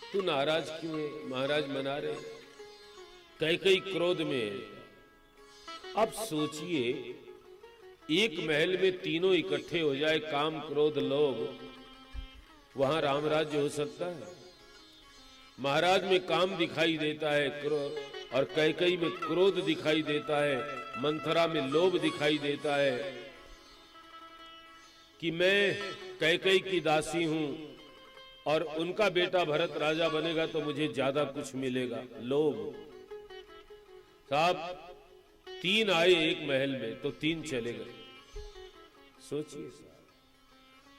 तू नाराज क्यों है? महाराज मना रहे। कैकेयी क्रोध में है। अब सोचिए, एक महल में तीनों इकट्ठे हो जाए, काम क्रोध लोभ, वहां राम राज्य हो सकता है? महाराज में काम दिखाई देता है क्रोध, और कैकेयी में क्रोध दिखाई देता है, मंथरा में लोभ दिखाई देता है कि मैं कैकेयी की दासी हूं और उनका बेटा भरत राजा बनेगा तो मुझे ज्यादा कुछ मिलेगा, लोभ। साहब, तीन आए एक महल में तो तीन चले गए। सोचिए साहब,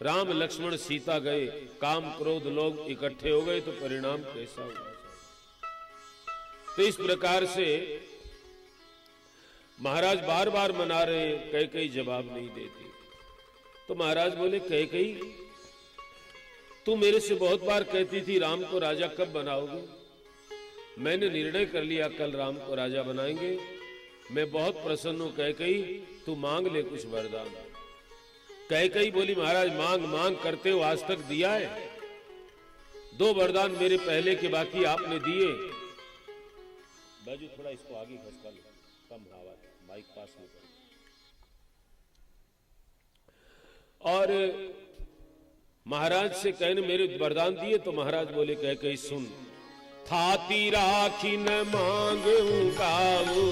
राम लक्ष्मण सीता गए, काम क्रोध लोग इकट्ठे हो गए तो परिणाम कैसा हुआ? तो इस प्रकार से महाराज बार बार मना रहे हैं, कैकेयी जवाब नहीं देती। तो महाराज बोले, कैकेयी तू मेरे से बहुत बार कहती थी राम को राजा कब बनाओगे? मैंने निर्णय कर लिया, कल राम को राजा बनाएंगे। मैं बहुत प्रसन्न हूं कैकेयी, तू मांग ले कुछ वरदान। कैकेयी बोली, महाराज मांग मांग करते हो, आज तक दिया है? 2 वरदान मेरे पहले के बाकी आपने दिए। बाजू थोड़ा इसको आगे खसका लो, कम हवा, माइक पास में करो। और महाराज से कहने मेरे वरदान दिए, तो महाराज बोले, कैकेयी सुन, थाती राखी न मांगू गाऊ,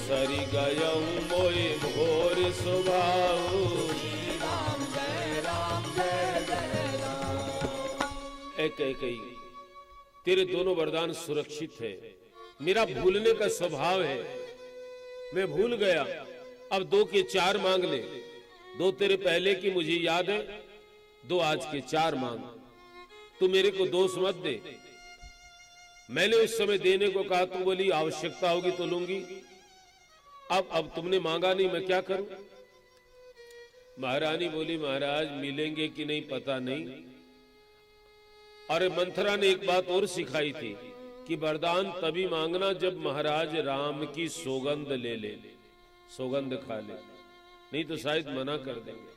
सरी गयऊ मोए भोर सुभाऊ। कैकेयी, तेरे दोनों वरदान सुरक्षित है, मेरा भूलने का स्वभाव है, मैं भूल गया। अब 2 के 4 मांग ले। 2 तेरे पहले की मुझे याद है, 2 आज के 4 मांग। तू मेरे को दोष मत दे। मैंने उस समय देने को कहा, तू बोली आवश्यकता होगी तो लूंगी। अब तुमने मांगा नहीं, मैं क्या करूं? महारानी बोली, महाराज मिलेंगे कि नहीं पता नहीं। और मंथरा ने एक बात और सिखाई थी कि वरदान तभी मांगना जब महाराज राम की सौगंध ले ले, सौगंध खा ले, नहीं तो शायद मना कर देंगे।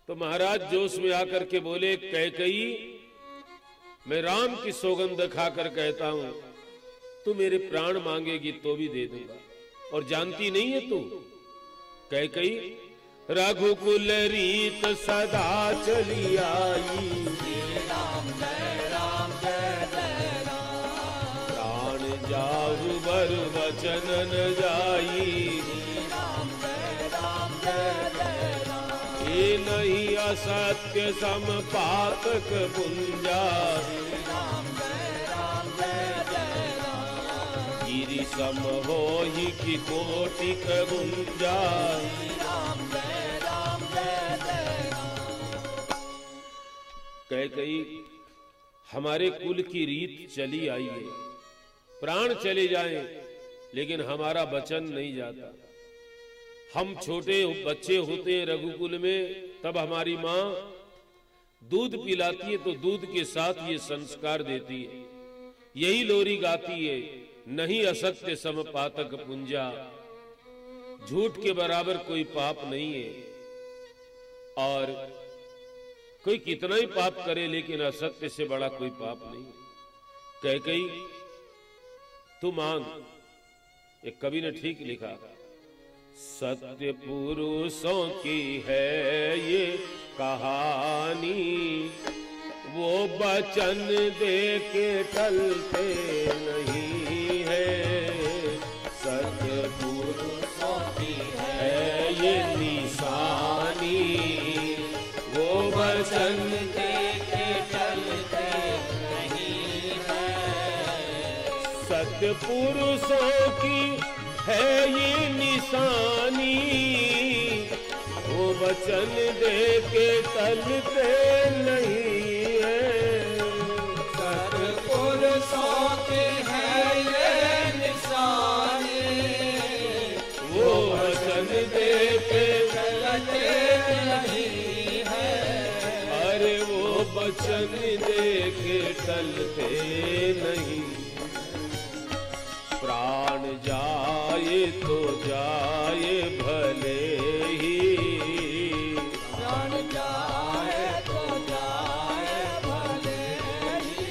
तो महाराज जोश में आकर के बोले, कैकेयी मैं राम की सौगंध खाकर कहता हूं, तू मेरे प्राण मांगेगी तो भी दे दूंगा। और जानती नहीं है तू कैकेयी, रघुकुल रीत सदा चली आई, प्राण जाहु बर वचन न जाई, ये नहीं असत्य समपातक पुंजा, गिरि सम होहि की कोटिक गुंजा। कैकेयी, हमारे कुल की रीत चली आई है, प्राण चले जाएं लेकिन हमारा वचन नहीं जाता। हम छोटे बच्चे होते हैं रघुकुल में, तब हमारी माँ दूध पिलाती है तो दूध के साथ ये संस्कार देती है, यही लोरी गाती है, नहीं असत्य सम पातक पुंजा, झूठ के बराबर कोई पाप नहीं है। और कोई कितना ही पाप करे लेकिन असत्य से बड़ा कोई पाप नहीं। कैकेयी तू मांग। एक कवि ने ठीक लिखा, सत्य पुरुषों की है ये कहानी, वो वचन दे के टलते नहीं है। सत्य पुरुषों की है ये निशानी, वो वचन दे के टलते नहीं है। सत्य पुरुषों की है ये निशानी, वो वचन दे के टलते नहीं है। सत्पुरुषों की है ये निशानी, वो वचन दे के टलते नहीं है। अरे वो वचन दे के टलते नहीं। प्राण जाए तो जाए भले ही, प्राण जाए तो जाए भले ही।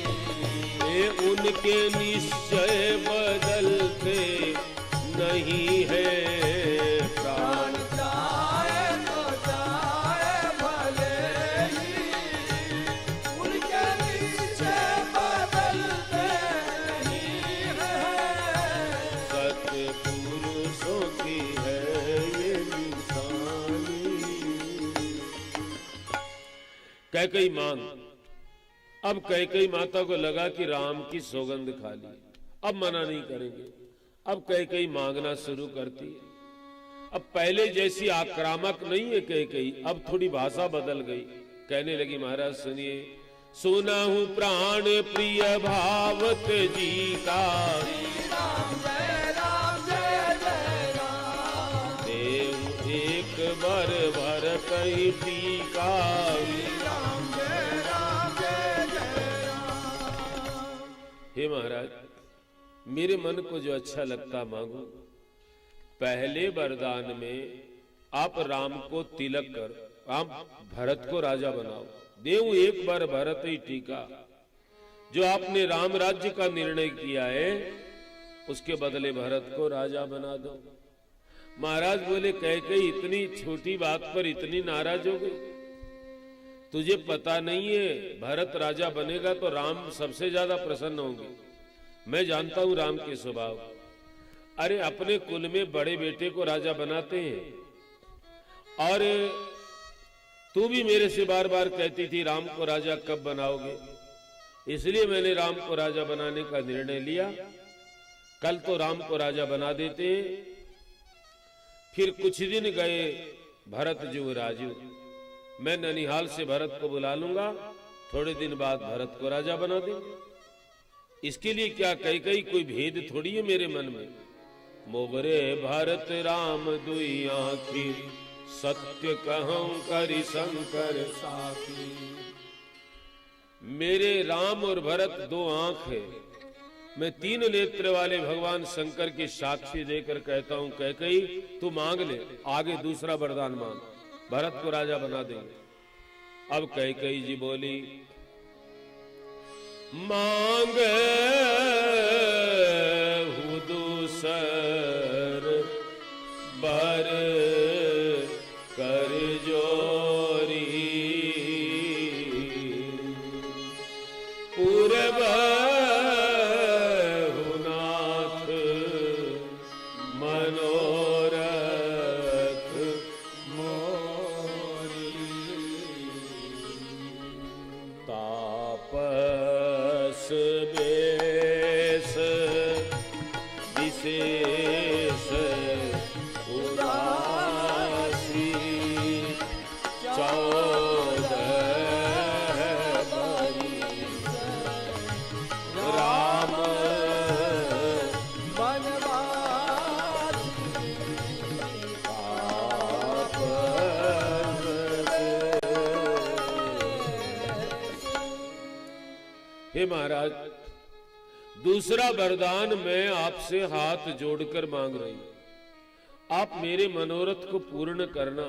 ये उनके निश्चय बदलते नहीं है। प्राण जाए तो जाए भले ही, उनके निश्चय बदलते नहीं है। सत्य पुरुषों की है ये निशानी। कैकई मांग। अब कैकई माता को लगा कि राम की सौगंध खा ली, अब मना नहीं करेंगे। अब कैकई मांगना शुरू करती है। अब पहले जैसी आक्रामक नहीं है कैकई, अब थोड़ी भाषा बदल गई। कहने लगी महाराज सुनिए, सुना हूं प्राण प्रिय भावत जी का, राम जय राम जय जय राम। देव एक बार भर कहीं टीका। राम जय राम जय जय राम। हे महाराज, मेरे मन को जो अच्छा लगता मांगो। पहले वरदान में आप राम को तिलक कर, आप भरत को राजा बनाओ। देव एक बार भरत ही टीका। जो आपने राम राज्य का निर्णय किया है, उसके बदले भरत को राजा बना दो। महाराज बोले, कैकेयी इतनी छोटी बात पर इतनी नाराज हो गई? तुझे पता नहीं है, भरत राजा बनेगा तो राम सबसे ज्यादा प्रसन्न होंगे। मैं जानता हूं राम के स्वभाव। अरे अपने कुल में बड़े बेटे को राजा बनाते हैं, और तू भी मेरे से बार बार कहती थी राम को राजा कब बनाओगे, इसलिए मैंने राम को राजा बनाने का निर्णय लिया। कल तो राम को राजा बना देते। फिर कुछ दिन गए, भरत जो राजू, मैं ननिहाल से भरत को बुला लूंगा, थोड़े दिन बाद भरत को राजा बना देंगे। इसके लिए क्या कैकेयी कोई भेद थोड़ी है मेरे मन में। मोगरे भरत राम दुई आँखी, सत्य कहूं करि शंकर साखी। मेरे राम और भरत दो आंख है, मैं तीन नेत्र वाले भगवान शंकर की साक्षी देकर कहता हूं कैकेयी तू मांग ले, आगे दूसरा वरदान मांग, भरत को राजा बना देंगे। अब कैकेयी जी बोली, मांग दूसर बर कर जोरी, पूरब नाथ मनोरथ मोरी। तापस बेस विशेष उदासी, 14 बरिस राम हे महाराज, दूसरा वरदान मैं आपसे हाथ जोड़कर मांग रही हूं। आप मेरे मनोरथ को पूर्ण करना।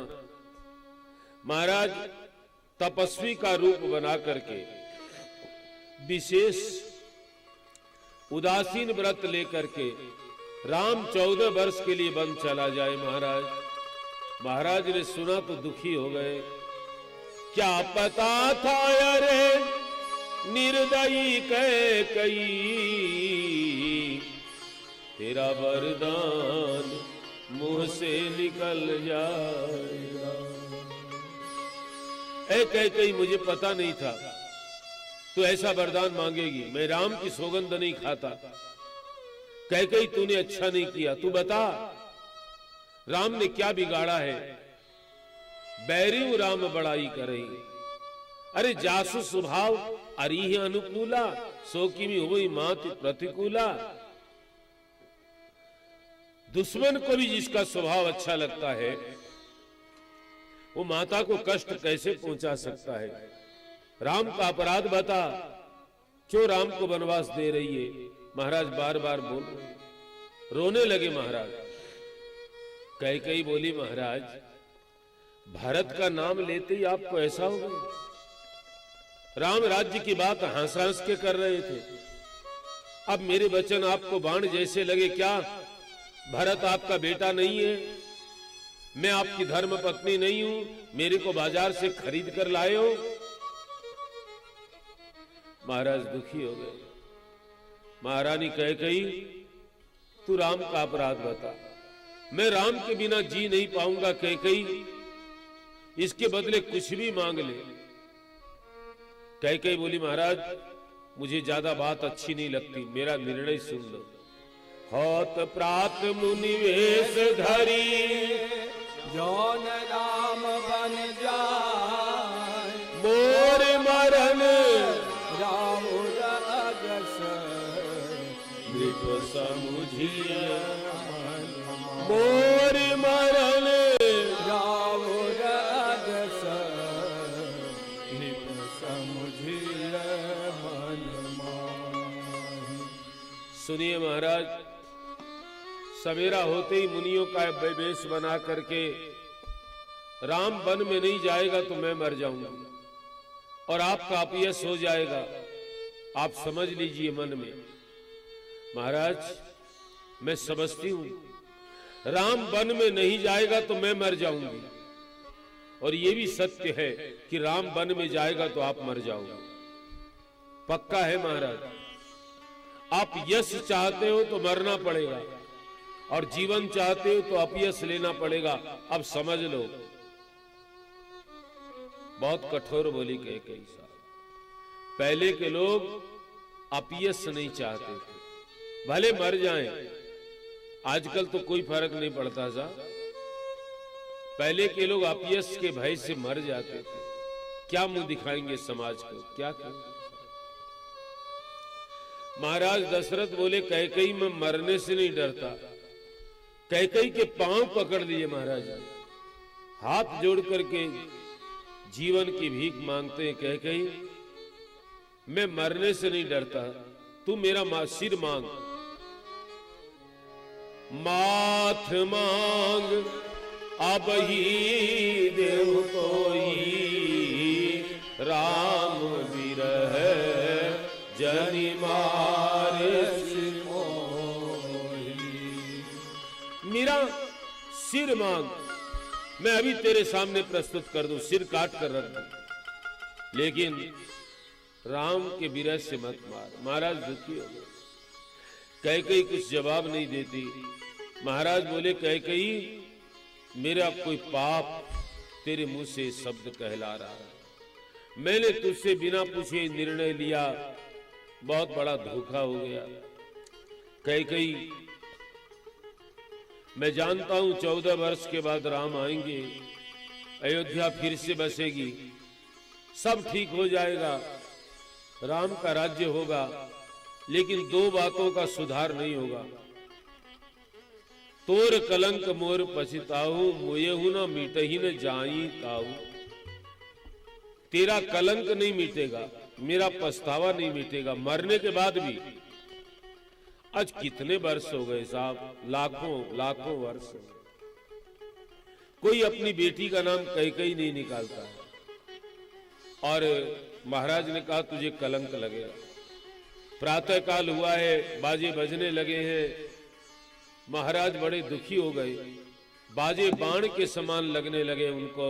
महाराज, तपस्वी का रूप बना करके विशेष उदासीन व्रत लेकर के राम 14 वर्ष के लिए वन चला जाए महाराज। महाराज ने सुना तो दुखी हो गए। क्या पता था अरे निर्दयी कैकई, तेरा वरदान मुंह से निकल जाएगा। ऐ कैकई, मुझे पता नहीं था तू ऐसा वरदान मांगेगी। मैं राम की सौगंध नहीं खाता। कैकई, तूने अच्छा नहीं किया। तू बता राम ने क्या बिगाड़ा है? बैरियू राम बड़ाई करई, अरे जासु स्वभाव अरिह अनुकूला, सोकिमी हुई मात प्रतिकूला। दुश्मन को भी जिसका स्वभाव अच्छा लगता है वो माता को कष्ट कैसे पहुंचा सकता है? राम का अपराध बता, क्यों राम को वनवास दे रही है? महाराज बार बार बोल रहे, रोने लगे महाराज। कैकई बोली, महाराज भारत का नाम लेते ही आपको ऐसा हो गया? राम राज्य की बात हंस हंस के कर रहे थे, अब मेरे वचन आपको बाण जैसे लगे क्या? भरत आपका बेटा नहीं है, मैं आपकी धर्म पत्नी नहीं हूं, मेरे को बाजार से खरीद कर लाए हो? महाराज दुखी हो गए। महारानी कैकई, तू राम का अपराध बता। मैं राम के बिना जी नहीं पाऊंगा कैकई, इसके बदले कुछ भी मांग ले। कैकई बोली, महाराज मुझे ज्यादा बात अच्छी नहीं लगती, मेरा निर्णय सुन लो। होत प्रात मुनि वेश धरी, जौन राम बन जाए, मोर मरन राम राजस नृप समुझिए। मोर मरन राम राजस निप समुझिए मन माहि। सुनिए महाराज, सवेरा होते ही मुनियों का वेश बना करके राम वन में नहीं जाएगा तो मैं मर जाऊंगा और आपका अपयश हो जाएगा। आप समझ लीजिए मन में। महाराज मैं समझती हूं, राम वन में नहीं जाएगा तो मैं मर जाऊंगी, और ये भी सत्य है कि राम वन में जाएगा तो आप मर जाओगे। पक्का है महाराज। आप यश चाहते हो तो मरना पड़ेगा, और जीवन चाहते हो तो अपयश लेना पड़ेगा। अब समझ लो। बहुत कठोर बोली कैकई साहब। पहले के लोग अपयश नहीं चाहते थे, भले मर जाएं। आजकल तो कोई फर्क नहीं पड़ता सा। पहले के लोग अपयश के भय से मर जाते थे। क्या मुंह दिखाएंगे समाज को, क्या करेंगे? महाराज दशरथ बोले, कैकई मैं मरने से नहीं डरता। कैकई के पांव पकड़ लिए महाराज, हाथ जोड़ करके जीवन की भीख मांगते हैं। कैकई मैं मरने से नहीं डरता, तू मेरा सिर मांग। माथ मांग अब ही देव कोई, राम विरह जनि मारे मेरा सिर मांग, मैं अभी तेरे सामने प्रस्तुत कर दूं, सिर काट कर रख दूं, लेकिन राम के विरह से मत मार। महाराज दुखी हो गए। कैकई कुछ जवाब नहीं देती। महाराज बोले, कैकई मेरा कोई पाप तेरे मुंह से शब्द कहला रहा है। मैंने तुझसे बिना पूछे निर्णय लिया, बहुत बड़ा धोखा हो गया। कैकई मैं जानता हूं 14 वर्ष के बाद राम आएंगे, अयोध्या फिर से बसेगी, सब ठीक हो जाएगा, राम का राज्य होगा, लेकिन दो बातों का सुधार नहीं होगा। तोर कलंक मोर पछताहू, मोयहू न मिटही न जाई ताऊ। तेरा कलंक नहीं मिटेगा, मेरा पछतावा नहीं मिटेगा, मरने के बाद भी। आज कितने वर्ष हो गए साहब, लाखों वर्ष। कोई अपनी बेटी का नाम कैकई नहीं निकालता है। और महाराज ने कहा तुझे कलंक लगेगा। प्रातः काल हुआ है, बाजे बजने लगे हैं, महाराज बड़े दुखी हो गए, बाजे बाण के समान लगने लगे उनको।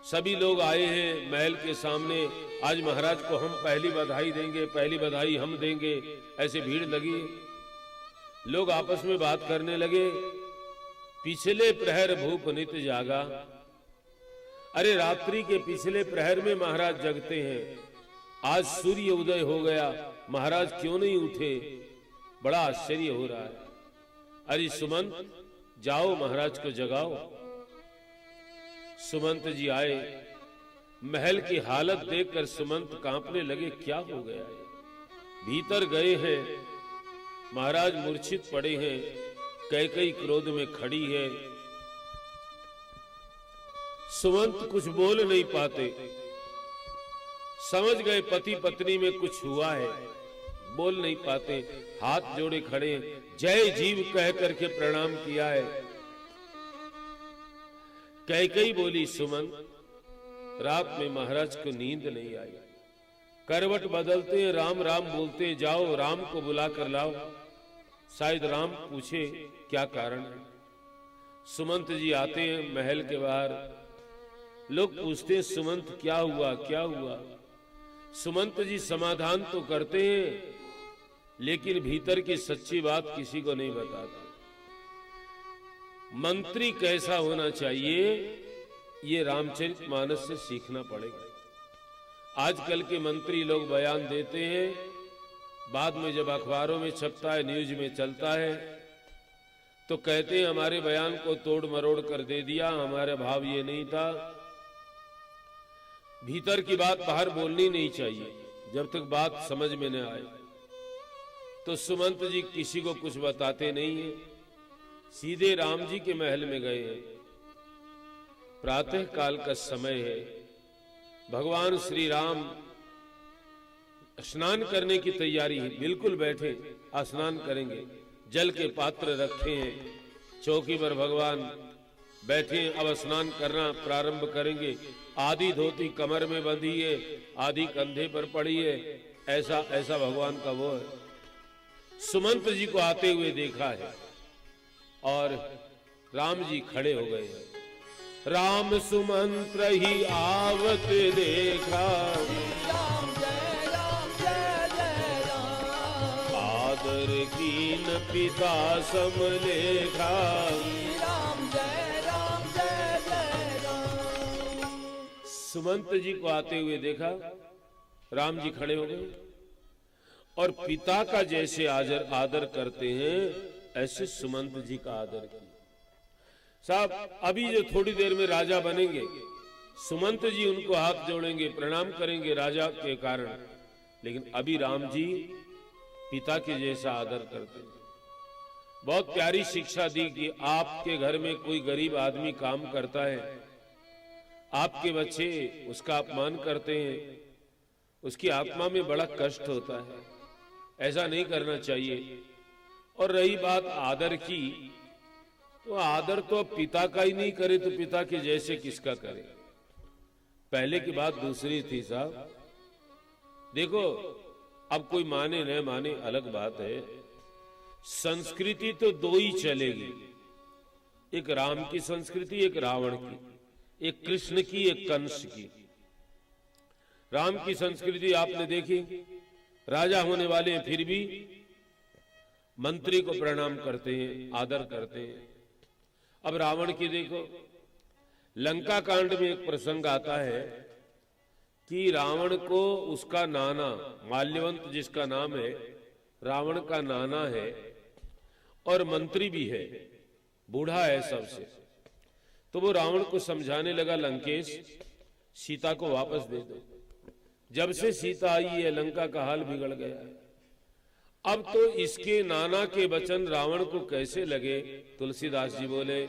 सभी लोग आए हैं महल के सामने, आज महाराज को हम पहली बधाई देंगे, पहली बधाई हम देंगे, ऐसे भीड़ लगी। लोग आपस में बात करने लगे, पिछले प्रहर भूप नित जागा। अरे रात्रि के पिछले प्रहर में महाराज जगते हैं, आज सूर्य उदय हो गया, महाराज क्यों नहीं उठे? बड़ा आश्चर्य हो रहा है। अरे सुमंत, जाओ महाराज को जगाओ। सुमंत जी आए, महल की हालत देखकर सुमंत कांपने लगे, क्या हो गया है? भीतर गए हैं, महाराज मूर्छित पड़े हैं, कैकेयी क्रोध में खड़ी है। सुमंत कुछ बोल नहीं पाते, समझ गए पति पत्नी में कुछ हुआ है, बोल नहीं पाते, हाथ जोड़े खड़े, जय जीव कह करके प्रणाम किया है। कैकेयी बोली, सुमंत, रात में महाराज को नींद नहीं आई, करवट बदलते हैं, राम राम बोलते हैं, जाओ राम को बुला कर लाओ, शायद राम पूछे क्या कारण है। सुमंत जी आते हैं महल के बाहर, लोग पूछते हैं सुमंत क्या हुआ, क्या हुआ? सुमंत जी समाधान तो करते हैं, लेकिन भीतर की सच्ची बात किसी को नहीं बताते। मंत्री कैसा होना चाहिए, ये रामचरितमानस से सीखना पड़ेगा। आजकल के मंत्री लोग बयान देते हैं, बाद में जब अखबारों में छपता है, न्यूज में चलता है, तो कहते हैं हमारे बयान को तोड़ मरोड़ कर दे दिया, हमारा भाव ये नहीं था। भीतर की बात बाहर बोलनी नहीं चाहिए जब तक बात समझ में न आए। तो सुमंत जी किसी को कुछ बताते नहीं है, सीधे राम जी के महल में गए हैं। प्रातः काल का समय है, भगवान श्री राम स्नान करने की तैयारी है, बिल्कुल बैठे स्नान करेंगे, जल के पात्र रखे हैं, चौकी पर भगवान बैठे, अब स्नान करना प्रारंभ करेंगे। आधी धोती कमर में बंधी है, आधी कंधे पर पड़ी है, ऐसा ऐसा भगवान का वो है। सुमंत जी को आते हुए देखा है और राम जी खड़े हो गए हैं। राम सुमंत्र ही आवत देखा, आदर कीन पिता समलेखा। सुमंत जी को आते हुए देखा, राम जी खड़े हो गए और पिता का जैसे आदर करते हैं, ऐसे सुमंत जी का आदर किया। साहब अभी जो थोड़ी देर में राजा बनेंगे, सुमंत जी उनको हाथ जोड़ेंगे, प्रणाम करेंगे राजा के कारण, लेकिन अभी राम जी पिता के जैसा आदर करते हैं। बहुत प्यारी शिक्षा दी कि आपके घर में कोई गरीब आदमी काम करता है, आपके बच्चे उसका अपमान करते हैं, उसकी आत्मा में बड़ा कष्ट होता है, ऐसा नहीं करना चाहिए। और रही बात आदर की, तो आदर तो पिता का ही नहीं करे तो पिता के जैसे किसका करे? पहले की बात दूसरी थी साहब। देखो अब कोई माने न माने अलग बात है, संस्कृति तो दो ही चलेगी, एक राम की संस्कृति, एक रावण की, एक कृष्ण की, एक कंस की। राम की संस्कृति आपने देखी, राजा होने वाले हैं फिर भी मंत्री को प्रणाम करते हैं, आदर करते हैं। अब रावण की देखो, लंका कांड में एक प्रसंग आता है कि रावण को उसका नाना माल्यवंत जिसका नाम है, रावण का नाना है और मंत्री भी है, बूढ़ा है सबसे। तो वो रावण को समझाने लगा, लंकेश सीता को वापस दे दो। जब से सीता आई है लंका का हाल बिगड़ गया है। अब तो इसके नाना के वचन रावण को कैसे लगे? तुलसीदास जी बोले,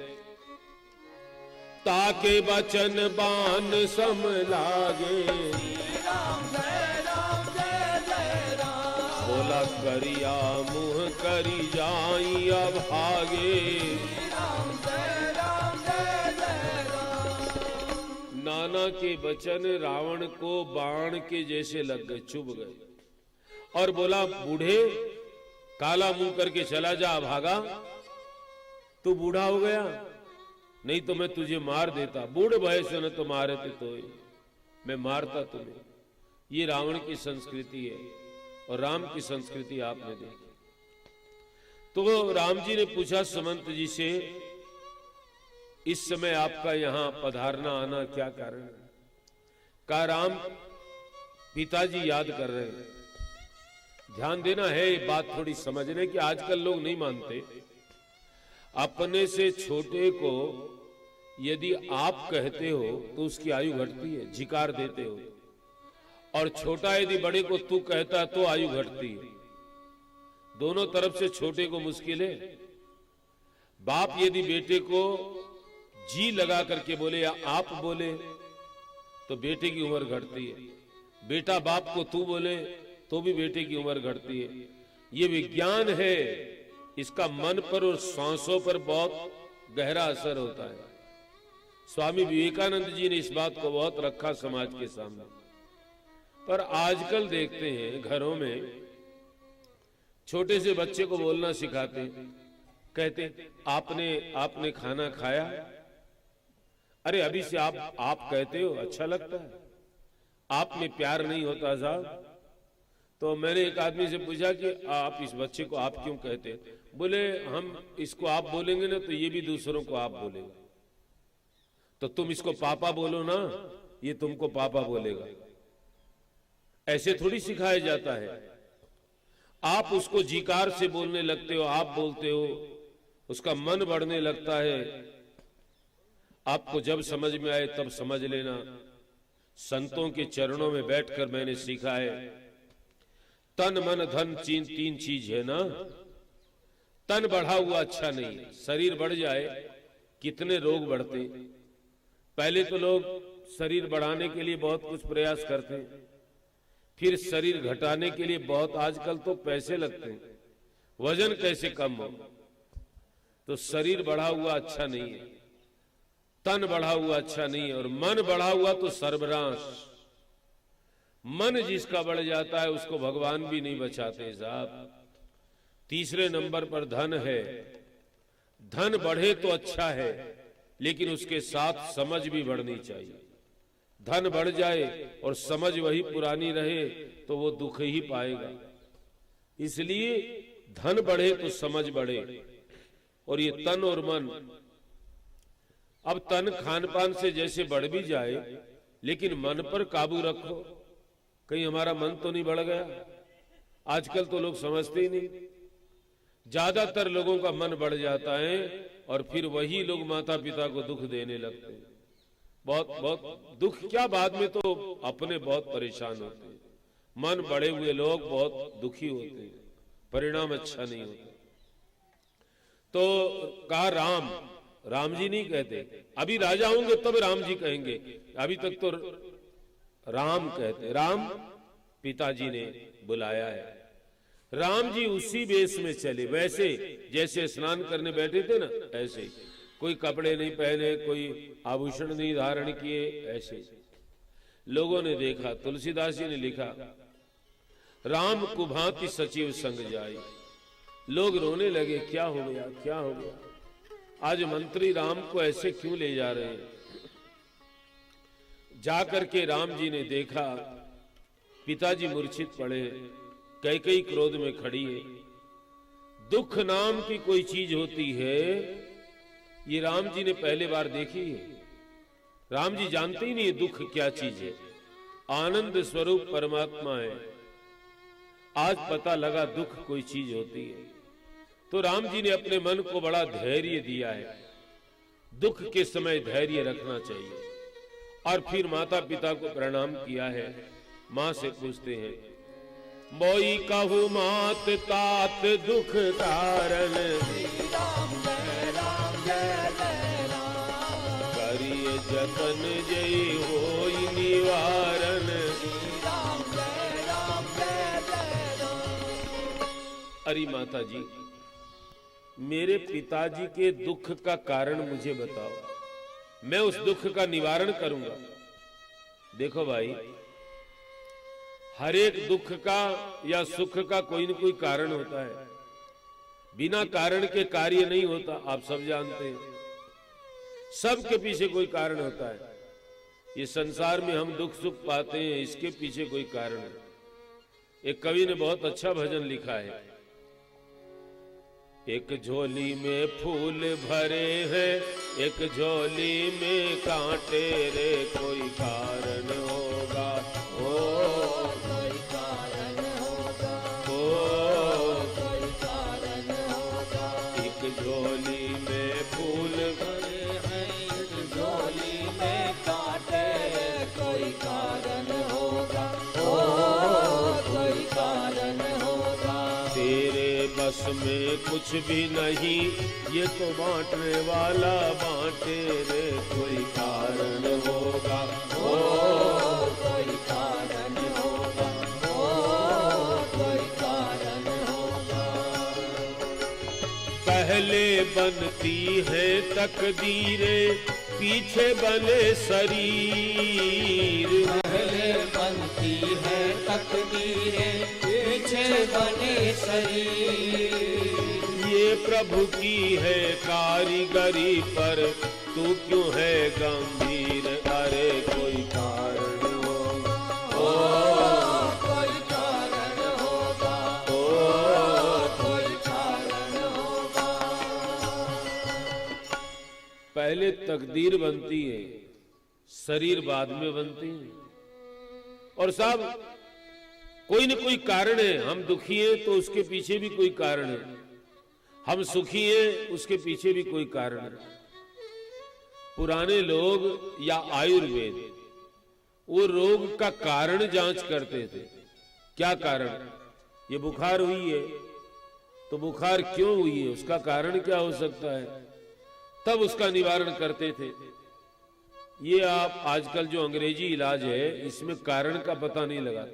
ताके वचन बान सम लागे, बोला करिया मुंह करी जाई अब भागे। नाना के वचन रावण को बाण के जैसे लग गए, चुभ गए, और बोला बूढ़े काला मुंह करके चला जा भागा, तू बूढ़ा हो गया, नहीं तो मैं तुझे मार देता, बूढ़ भय से न तो मारे थे तो मैं मारता तुम्हें। ये रावण की संस्कृति है और राम की संस्कृति आपने देखी। तो राम जी ने पूछा सुमंत जी से, इस समय आपका यहां पधारना आना क्या कारण है? कहा राम पिताजी याद कर रहे हैं। ध्यान देना है, ये बात थोड़ी समझने की, आजकल लोग नहीं मानते। अपने से छोटे को यदि आप कहते हो तो उसकी आयु घटती है, झिकार देते हो, और छोटा यदि बड़े को तू कहता है तो आयु घटती है। दोनों तरफ से छोटे को मुश्किल है। बाप यदि बेटे को जी लगा करके बोले या आप बोले तो बेटे की उम्र घटती है, बेटा बाप को तू बोले तो भी बेटे की उम्र घटती है। ये विज्ञान है, इसका मन पर और सांसों पर बहुत गहरा असर होता है। स्वामी विवेकानंद जी ने इस बात को बहुत रखा समाज के सामने। पर आजकल देखते हैं घरों में छोटे से बच्चे को बोलना सिखाते हैं, कहते आपने खाना खाया? अरे अभी से आप कहते हो, अच्छा लगता है? आप में प्यार नहीं होता साहब? तो मैंने एक आदमी से पूछा कि आप इस बच्चे को आप क्यों कहते? बोले हम इसको आप बोलेंगे ना तो ये भी दूसरों को आप बोलेगा, तो तुम इसको पापा बोलो ना, ये तुमको पापा बोलेगा। ऐसे थोड़ी सिखाया जाता है। आप उसको जीकार से बोलने लगते हो, आप बोलते हो, उसका मन बढ़ने लगता है। आपको जब समझ में आए तब समझ लेना। संतों के चरणों में बैठकर मैंने सीखा है, तन मन धन तीन चीज है ना। तन बढ़ा हुआ अच्छा नहीं है, शरीर बढ़ जाए कितने रोग बढ़ते। पहले तो लोग शरीर बढ़ाने के लिए बहुत कुछ प्रयास करते, फिर शरीर घटाने के लिए बहुत, आजकल तो पैसे लगते हैं, वजन कैसे कम हो। तो शरीर बढ़ा हुआ अच्छा नहीं है, तन बढ़ा हुआ अच्छा नहीं है, और मन बढ़ा हुआ तो सर्वनाश। मन जिसका बढ़ जाता है उसको भगवान भी नहीं बचाते साहब। तीसरे नंबर पर धन है। धन बढ़े तो अच्छा है, लेकिन उसके साथ समझ भी बढ़नी चाहिए। धन बढ़ जाए और समझ वही पुरानी रहे तो वो दुख ही पाएगा। इसलिए धन बढ़े तो समझ बढ़े। और ये तन और मन, अब तन खान पान से जैसे बढ़ भी जाए, लेकिन मन पर काबू रखो, कहीं हमारा मन तो नहीं बढ़ गया। आजकल तो लोग समझते ही नहीं। ज्यादातर लोगों का मन बढ़ जाता है और फिर वही लोग माता पिता को दुख देने लगते हैं। बहुत दुख क्या, बाद में तो अपने बहुत परेशान होते हैं। मन बढ़े हुए लोग बहुत दुखी होते हैं, परिणाम अच्छा नहीं होता। तो कहा राम जी नहीं कहते, अभी राजा होंगे तब राम जी कहेंगे, अभी तक तो राम कहते। राम पिताजी ने बुलाया है। राम जी उसी वेश में चले, वैसे जैसे स्नान करने बैठे थे ना, ऐसे कोई कपड़े नहीं पहने, कोई आभूषण नहीं धारण किए, ऐसे लोगों ने देखा। तुलसीदास जी ने लिखा, राम कुभांति सचिव संग जाए। लोग रोने लगे, क्या हो गया, क्या हो गया, आज मंत्री राम को ऐसे क्यों ले जा रहे हैं। जाकर के राम जी ने देखा, पिताजी मूर्छित पड़े, कैकेयी क्रोध में खड़ी है। दुख नाम की कोई चीज होती है, ये राम जी ने पहले बार देखी है। राम जी जानते ही नहीं दुख क्या चीज है। आनंद स्वरूप परमात्मा है। आज पता लगा दुख कोई चीज होती है। तो राम जी ने अपने मन को बड़ा धैर्य दिया है। दुख के समय धैर्य रखना चाहिए। और फिर माता पिता को प्रणाम किया है। मां से पूछते हैं, मोई कहू मात तात दुख कारण, करिए जतन जय होई निवारण। अरे माता जी, मेरे पिताजी के दुख का कारण मुझे बताओ, मैं उस दुख का निवारण करूंगा। देखो भाई, हर एक दुख का या सुख का कोई न कोई कारण होता है। बिना कारण के कार्य नहीं होता, आप सब जानते हैं। सबके पीछे कोई कारण होता है। ये संसार में हम दुख सुख पाते हैं, इसके पीछे कोई कारण है। एक कवि ने बहुत अच्छा भजन लिखा है। एक झोली में फूल भरे हैं, एक झोली में कांटे रे, कोई कारण होगा, ओ कोई कारण होगा, ओ कोई कारण होगा। एक झोली में फूल भरे हैं, एक झोली में कांटे, कोई कारण होगा, ओ कोई कारण होगा। तेरे बस में कुछ भी नहीं, ये तो बांटने वाला बांटे रे, कोई कारण होगा, ओ कोई कारण होगा, ओ कोई कारण होगा। पहले बनती है तकदीरें, पीछे बने शरीर। पहले बनती है तकदीरें, पीछे बने शरीर। ये प्रभु की है कारीगरी, पर तू क्यों है गंभीर, अरे कोई कारण होगा, ओ कोई कारण होगा, ओ कोई कारण होगा। पहले तकदीर बनती है, शरीर बाद में बनती है। और साहब कोई न कोई कारण है। हम दुखी हैं तो उसके पीछे भी कोई कारण है, हम सुखी हैं उसके पीछे भी कोई कारण है। पुराने लोग या आयुर्वेद वो रोग का कारण जांच करते थे। क्या कारण? ये बुखार हुई है तो बुखार क्यों हुई है, उसका कारण क्या हो सकता है, तब उसका निवारण करते थे। ये आप आजकल जो अंग्रेजी इलाज है इसमें कारण का पता नहीं लगा,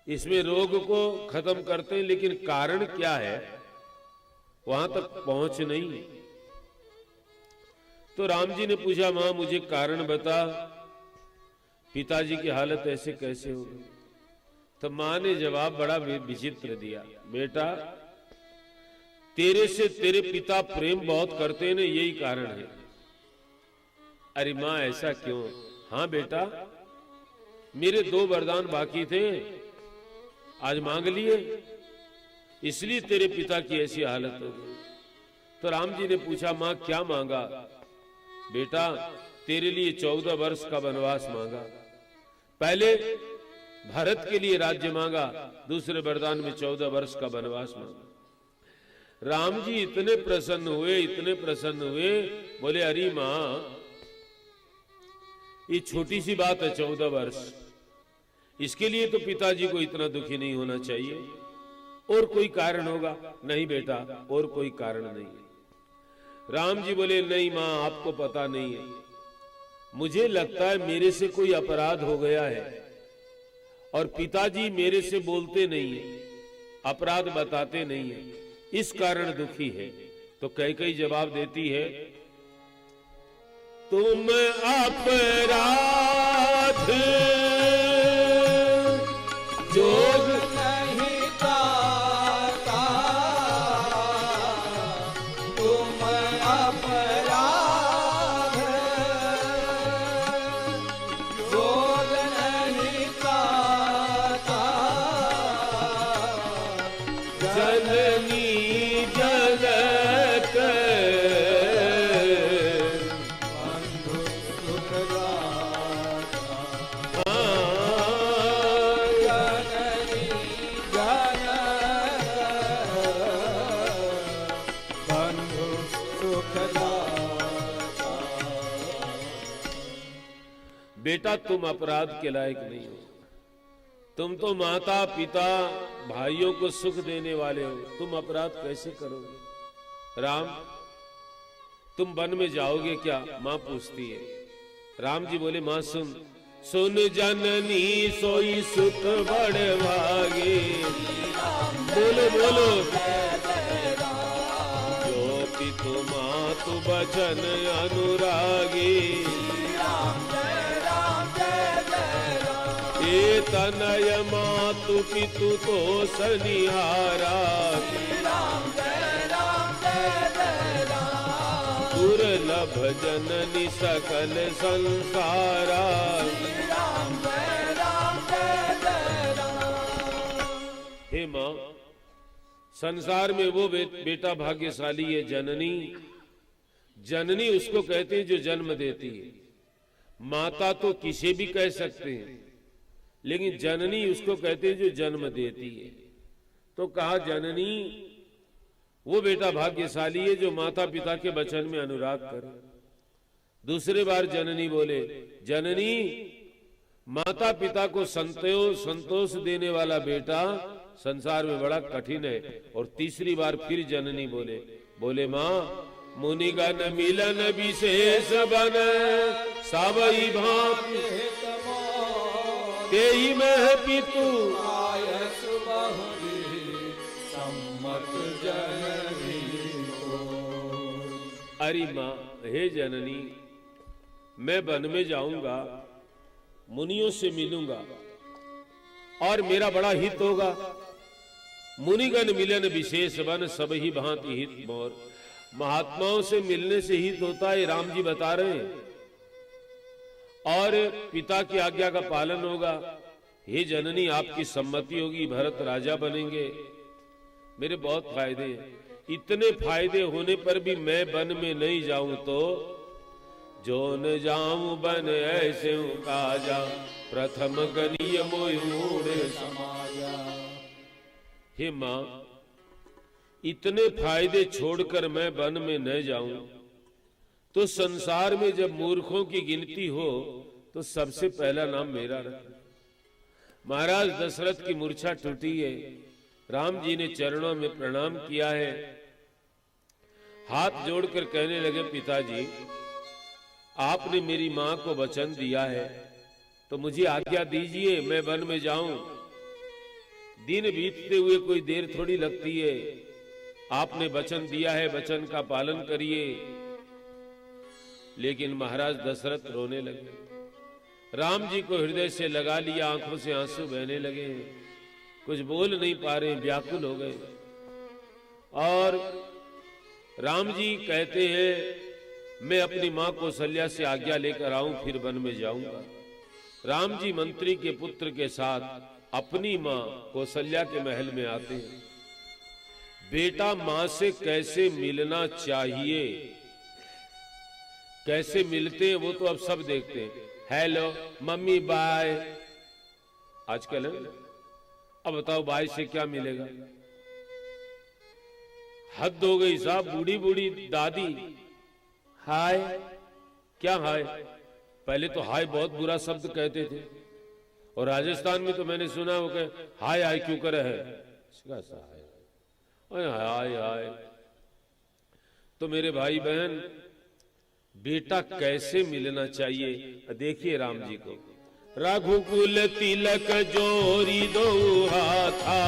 इसमें रोग को खत्म करते हैं लेकिन कारण क्या है वहां तक पहुंच नहीं। तो राम जी ने पूछा, मां मुझे कारण बता, पिताजी की हालत ऐसे कैसे हो गई। तो मां ने जवाब बड़ा विचित्र दिया, बेटा तेरे से तेरे पिता प्रेम बहुत करते हैं, यही कारण है। अरे मां ऐसा क्यों? हाँ बेटा, मेरे 2 वरदान बाकी थे, आज मांग लिए, इसलिए तेरे पिता की ऐसी हालत हो गई। तो राम जी ने पूछा, मां क्या मांगा? बेटा तेरे लिए 14 वर्ष का वनवास मांगा। पहले भरत के लिए राज्य मांगा, दूसरे वरदान में 14 वर्ष का वनवास मांगा। राम जी इतने प्रसन्न हुए, इतने प्रसन्न हुए, बोले अरे मां ये छोटी सी बात है 14 वर्ष, इसके लिए तो पिताजी को इतना दुखी नहीं होना चाहिए, और कोई कारण होगा। नहीं बेटा और कोई कारण नहीं है। राम जी बोले नहीं मां आपको पता नहीं है, मुझे लगता है मेरे से कोई अपराध हो गया है और पिताजी मेरे से बोलते नहीं है, अपराध बताते नहीं है, इस कारण दुखी है। तो कैकेयी जवाब देती है, तुम अपराध जोग नहीं पाता, तुम अपराध जोग नहीं पाता। जननी जगत बंधु सुखदाता, जननी जगत बंधु सुखदाता। बेटा तुम अपराध के लायक नहीं हो, तुम तो माता पिता भाइयों को सुख देने वाले हो, तुम अपराध कैसे करोगे। राम तुम वन में जाओगे क्या? मां पूछती है। राम जी बोले, मां सुन सुन जननी सोई सुत बड़ भागे। बोलो बोलो, जो पितु मातु बचन अनुरागी, ए तनय मातु पितु तो सनिहारा। दुर्लभ जननी सकल संसारा। श्री राम जय राम। हे माँ, संसार में वो बेटा भाग्यशाली है जननी। जननी उसको कहते हैं जो जन्म देती है। माता तो किसे भी कह सकते हैं, लेकिन जननी उसको कहते हैं जो जन्म देती है। तो कहा जननी वो बेटा भाग्यशाली है जो माता पिता के वचन में अनुराग करे। दूसरे बार जननी बोले, जननी माता पिता को संतोष देने वाला बेटा संसार में बड़ा कठिन है। और तीसरी बार फिर जननी बोले माँ, मुनिगण मिलन विशेष बन सावई भांति तेई में पितु आयस बहुरी सम्मत जननी को। अरे माँ, हे जननी, मैं वन में जाऊंगा, मुनियों से मिलूंगा और मेरा बड़ा हित होगा। मुनिगण मिलन विशेष बन सब ही भांति हित मोर। महात्माओं से मिलने से हित होता है, राम जी बता रहे हैं, और पिता की आज्ञा का पालन होगा। हे जननी, आपकी सम्मति होगी, भरत राजा बनेंगे, मेरे बहुत फायदे हैं। इतने फायदे होने पर भी मैं वन में नहीं जाऊं तो जो न जाऊं बन ऐसे काजा प्रथम गनीय मोयूर समाजा। हे माँ, इतने फायदे छोड़कर मैं वन में न जाऊं तो संसार में जब मूर्खों की गिनती हो तो सबसे पहला नाम मेरा रखना। महाराज दशरथ की मूर्छा टूटी है। राम जी ने चरणों में प्रणाम किया है, हाथ जोड़कर कहने लगे, पिताजी आपने मेरी मां को वचन दिया है तो मुझे आज्ञा दीजिए, मैं वन में जाऊं। दिन बीतते हुए कोई देर थोड़ी लगती है। आपने वचन दिया है, वचन का पालन करिए। लेकिन महाराज दशरथ रोने लगे। राम जी को हृदय से लगा लिया, आंखों से आंसू बहने लगे, कुछ बोल नहीं पा रहे, व्याकुल हो गए। और राम जी कहते हैं, मैं अपनी मां कौशल्या से आज्ञा लेकर आऊं, फिर वन में जाऊंगा। राम जी मंत्री के पुत्र के साथ अपनी मां कौशल्या के महल में आते हैं। बेटा मां से कैसे मिलना चाहिए, कैसे मिलते हैं वो तो अब सब देखते हैं। हेलो मम्मी बाय, आजकल है। अब बताओ बाय से क्या मिलेगा? हद हो गई साहब। बूढ़ी बूढ़ी दादी हाय, क्या हाय? पहले तो हाय बहुत बुरा शब्द कहते थे, और राजस्थान में तो मैंने सुना वो कहे हाय हाय क्यों करे है, हाय हाय। तो मेरे भाई बहन, बेटा कैसे मिलना चाहिए, देखिए राम जी को। रघुकुल तिलक जोरी दो हाथा,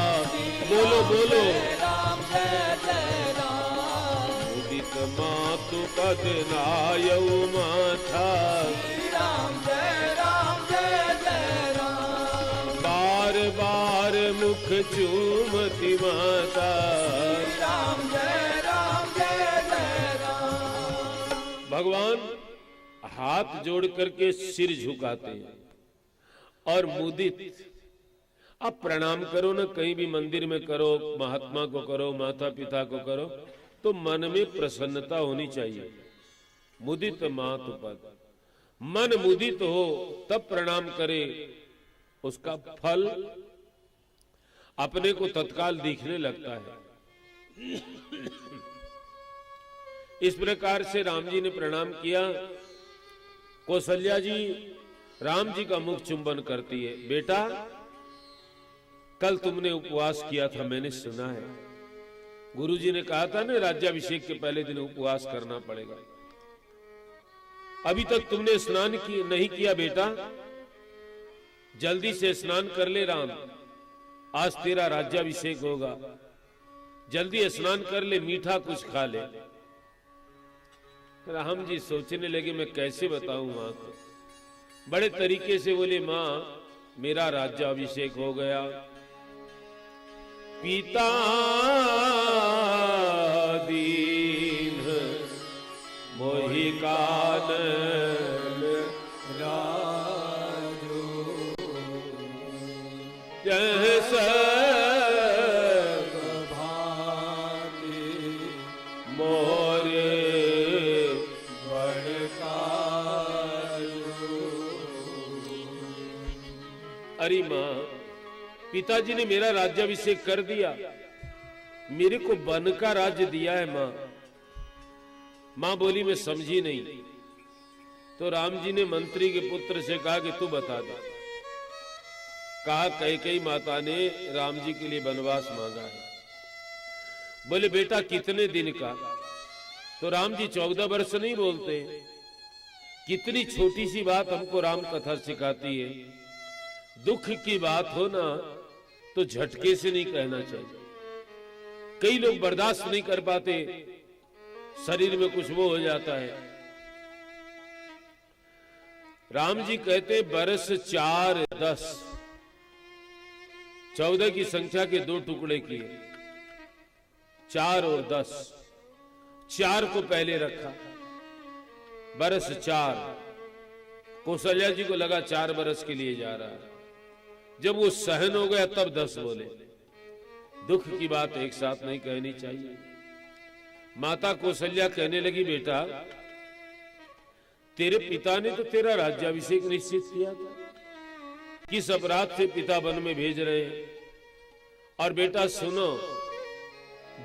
बोलो बोलो राम जय जय राम। उदित मातु पद नायऊ माथा, श्री राम जय जय राम। बार बार मुख चूमती माता, श्री राम जय जय राम। भगवान हाथ जोड़ करके सिर झुकाते हैं और मुदित। अब प्रणाम करो ना, कहीं भी मंदिर में करो, महात्मा को करो, माता पिता को करो, तो मन में प्रसन्नता होनी चाहिए। मुदित मातु पद, मन मुदित हो तब प्रणाम करे, उसका फल अपने को तत्काल दिखने लगता है। इस प्रकार से राम जी ने प्रणाम किया। कौशल्या जी राम जी का मुख चुंबन करती है। बेटा कल तुमने उपवास किया था, मैंने सुना है। गुरुजी ने कहा था ना, राज्याभिषेक के पहले दिन उपवास करना पड़ेगा। अभी तक तुमने स्नान नहीं किया बेटा, जल्दी से स्नान कर ले राम, आज तेरा राज्याभिषेक होगा। जल्दी स्नान कर ले, मीठा कुछ खा ले। राम जी सोचने लगे, मैं कैसे बताऊं मां को। बड़े तरीके से बोले, मां मेरा राज्याभिषेक हो गया, पिता दीन मोहि मोरे अरे मां, पिताजी ने मेरा राज्याभिषेक कर दिया, मेरे को वन का राज्य दिया है मां। मां बोली मैं समझी नहीं। तो राम जी ने मंत्री के पुत्र से कहा कि तू बता दे। कहा कैकेयी माता ने राम जी के लिए वनवास मांगा है। बोले बेटा कितने दिन का? तो राम जी 14 वर्ष नहीं बोलते। कितनी छोटी सी बात हमको राम कथा सिखाती है। दुख की बात हो ना तो झटके से नहीं कहना चाहिए। कई लोग बर्दाश्त नहीं कर पाते, शरीर में कुछ वो हो जाता है। राम जी कहते बरस 4 10, 14 की संख्या के 2 टुकड़े किए, 4 और 10। 4 को पहले रखा, बरस 4। कौशल्या जी को लगा 4 बरस के लिए जा रहा है। जब वो सहन हो गया तब 10 बोले। दुख की बात एक साथ नहीं कहनी चाहिए। माता कौशल्या कहने लगी बेटा तेरे पिता ने तो तेरा राज्याभिषेक निश्चित किया था, किस अपराध से पिता वन में भेज रहे हैं? और बेटा सुनो,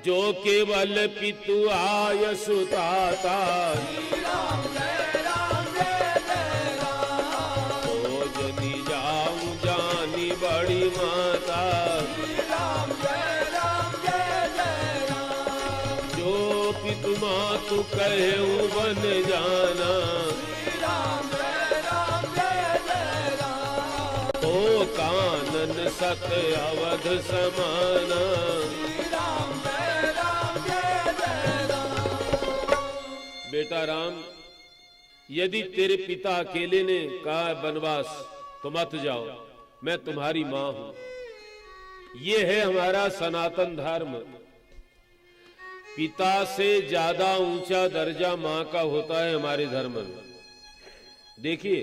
जो केवल पितु आय सुताता, तो जदि जाऊं जानी बड़ी माता, जो पितु मातु कहे बन जाना, तो कानन सत अवध समाना। बेटा राम, यदि तेरे पिता अकेले ने कहा वनवास तो मत जाओ, मैं तुम्हारी मां हूं। ये है हमारा सनातन धर्म। पिता से ज्यादा ऊंचा दर्जा मां का होता है हमारे धर्म में। देखिए,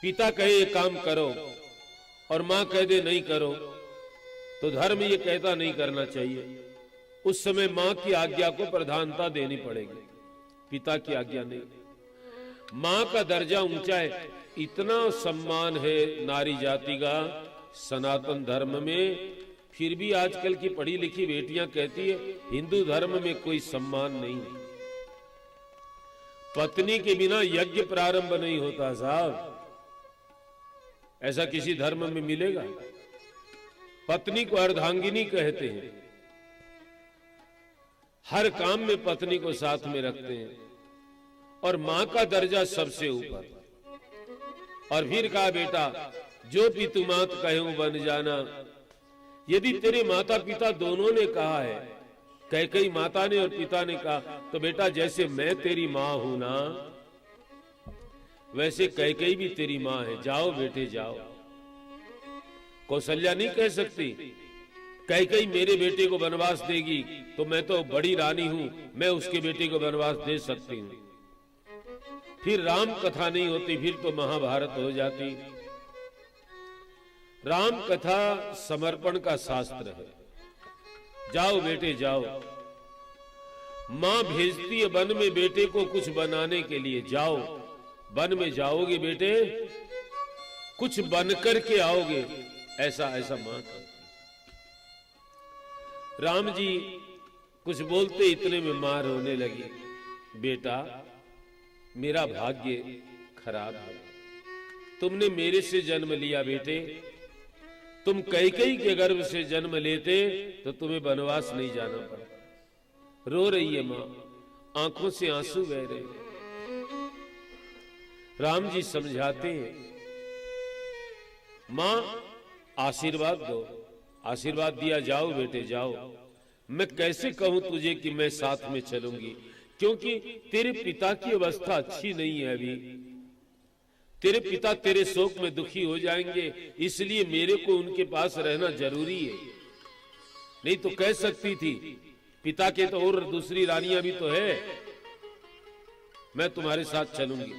पिता कहे ये काम करो और मां कह दे नहीं करो, तो धर्म ये कहता नहीं करना चाहिए। उस समय मां की आज्ञा को प्रधानता देनी पड़ेगी, पिता की आज्ञा नहीं। मां का दर्जा ऊंचा है, इतना सम्मान है नारी जाति का सनातन धर्म में। फिर भी आजकल की पढ़ी लिखी बेटियां कहती है हिंदू धर्म में कोई सम्मान नहीं। पत्नी के बिना यज्ञ प्रारंभ नहीं होता साहब, ऐसा किसी धर्म में मिलेगा? पत्नी को अर्धांगिनी कहते हैं, हर काम में पत्नी को साथ में रखते हैं, और मां का दर्जा सबसे ऊपर। और फिर कहा बेटा जो पितु मात कहूं बन जाना। यदि तेरे माता पिता दोनों ने कहा है, कैकेयी माता ने और पिता ने कहा, तो बेटा जैसे मैं तेरी मां हूं ना, वैसे कैकेयी भी तेरी मां है। जाओ बेटे जाओ। कौशल्या नहीं कह सकती कैकेयी मेरे बेटे को वनवास देगी तो मैं तो बड़ी रानी हूं, मैं उसके बेटे को वनवास दे सकती हूं। फिर राम कथा नहीं होती, फिर तो महाभारत हो जाती। राम कथा समर्पण का शास्त्र है। जाओ बेटे जाओ। मां भेजती है वन में बेटे को कुछ बनाने के लिए, जाओ वन में जाओगे बेटे, कुछ बन करके आओगे। ऐसा ऐसा मां करती। राम जी कुछ बोलते इतने में मां रोने लगी। बेटा मेरा भाग्य खराब है, तुमने मेरे से जन्म लिया बेटे। तुम कैकेयी के गर्भ से जन्म लेते तो तुम्हें वनवास नहीं जाना पड़ा। रो रही है मां, आंखों से आंसू बह रहे। राम जी समझाते हैं, मां आशीर्वाद दो। आशीर्वाद दिया, जाओ बेटे जाओ। मैं कैसे कहूं तुझे कि मैं साथ में चलूंगी, क्योंकि तेरे पिता की अवस्था अच्छी नहीं है अभी। तेरे पिता तेरे शोक में दुखी हो जाएंगे, इसलिए मेरे को उनके पास रहना जरूरी है। नहीं तो कह सकती थी पिता के तो और दूसरी रानियां भी तो है, मैं तुम्हारे साथ चलूंगी।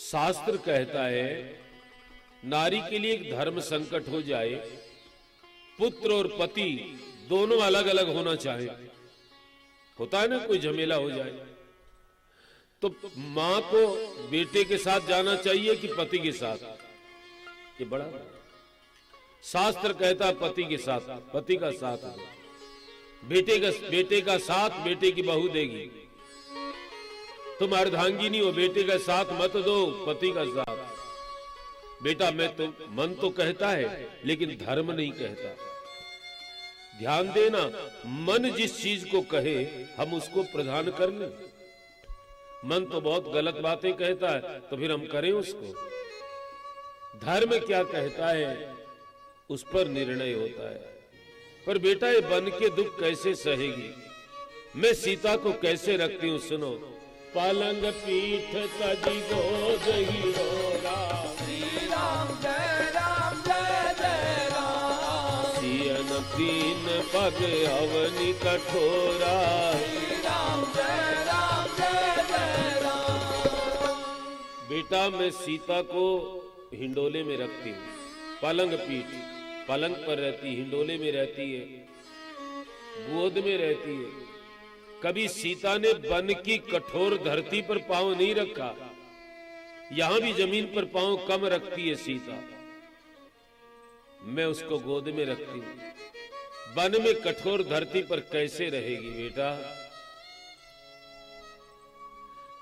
शास्त्र कहता है नारी के लिए एक धर्म संकट हो जाए, पुत्र और पति दोनों अलग अलग होना चाहे, होता है ना कोई झमेला हो जाए, तो मां को बेटे के साथ जाना चाहिए कि पति के साथ? ये बड़ा शास्त्र कहता पति के साथ, पति का साथ दो। बेटे का साथ बेटे की बहू देगी। तुम अर्धांगिनी हो, बेटे का साथ मत दो, पति का साथ। बेटा मैं तो मन तो कहता है लेकिन धर्म नहीं कहता। ध्यान देना, मन जिस चीज को कहे हम उसको प्रधान कर लें। मन तो बहुत गलत बातें कहता है तो फिर हम करें उसको। धर्म क्या कहता है उस पर निर्णय होता है। पर बेटा ये बन के दुख कैसे सहेगी? मैं सीता को कैसे रखती हूं, सुनो। पलंग पीठ तजी गोद ही रोरा, श्री राम जय राम जय जय राम। सियन तीन पग अवनि कठोरा, श्री राम जय राम जय जय राम। बेटा मैं सीता को हिंडोले में रखती हूँ। पलंग पीठ, पलंग पर रहती, हिंडोले में रहती है, गोद में रहती है। कभी सीता ने वन की कठोर धरती पर पांव नहीं रखा। यहां भी जमीन पर पांव कम रखती है सीता। मैं उसको गोद में रखती हूं। वन में कठोर धरती पर कैसे रहेगी बेटा?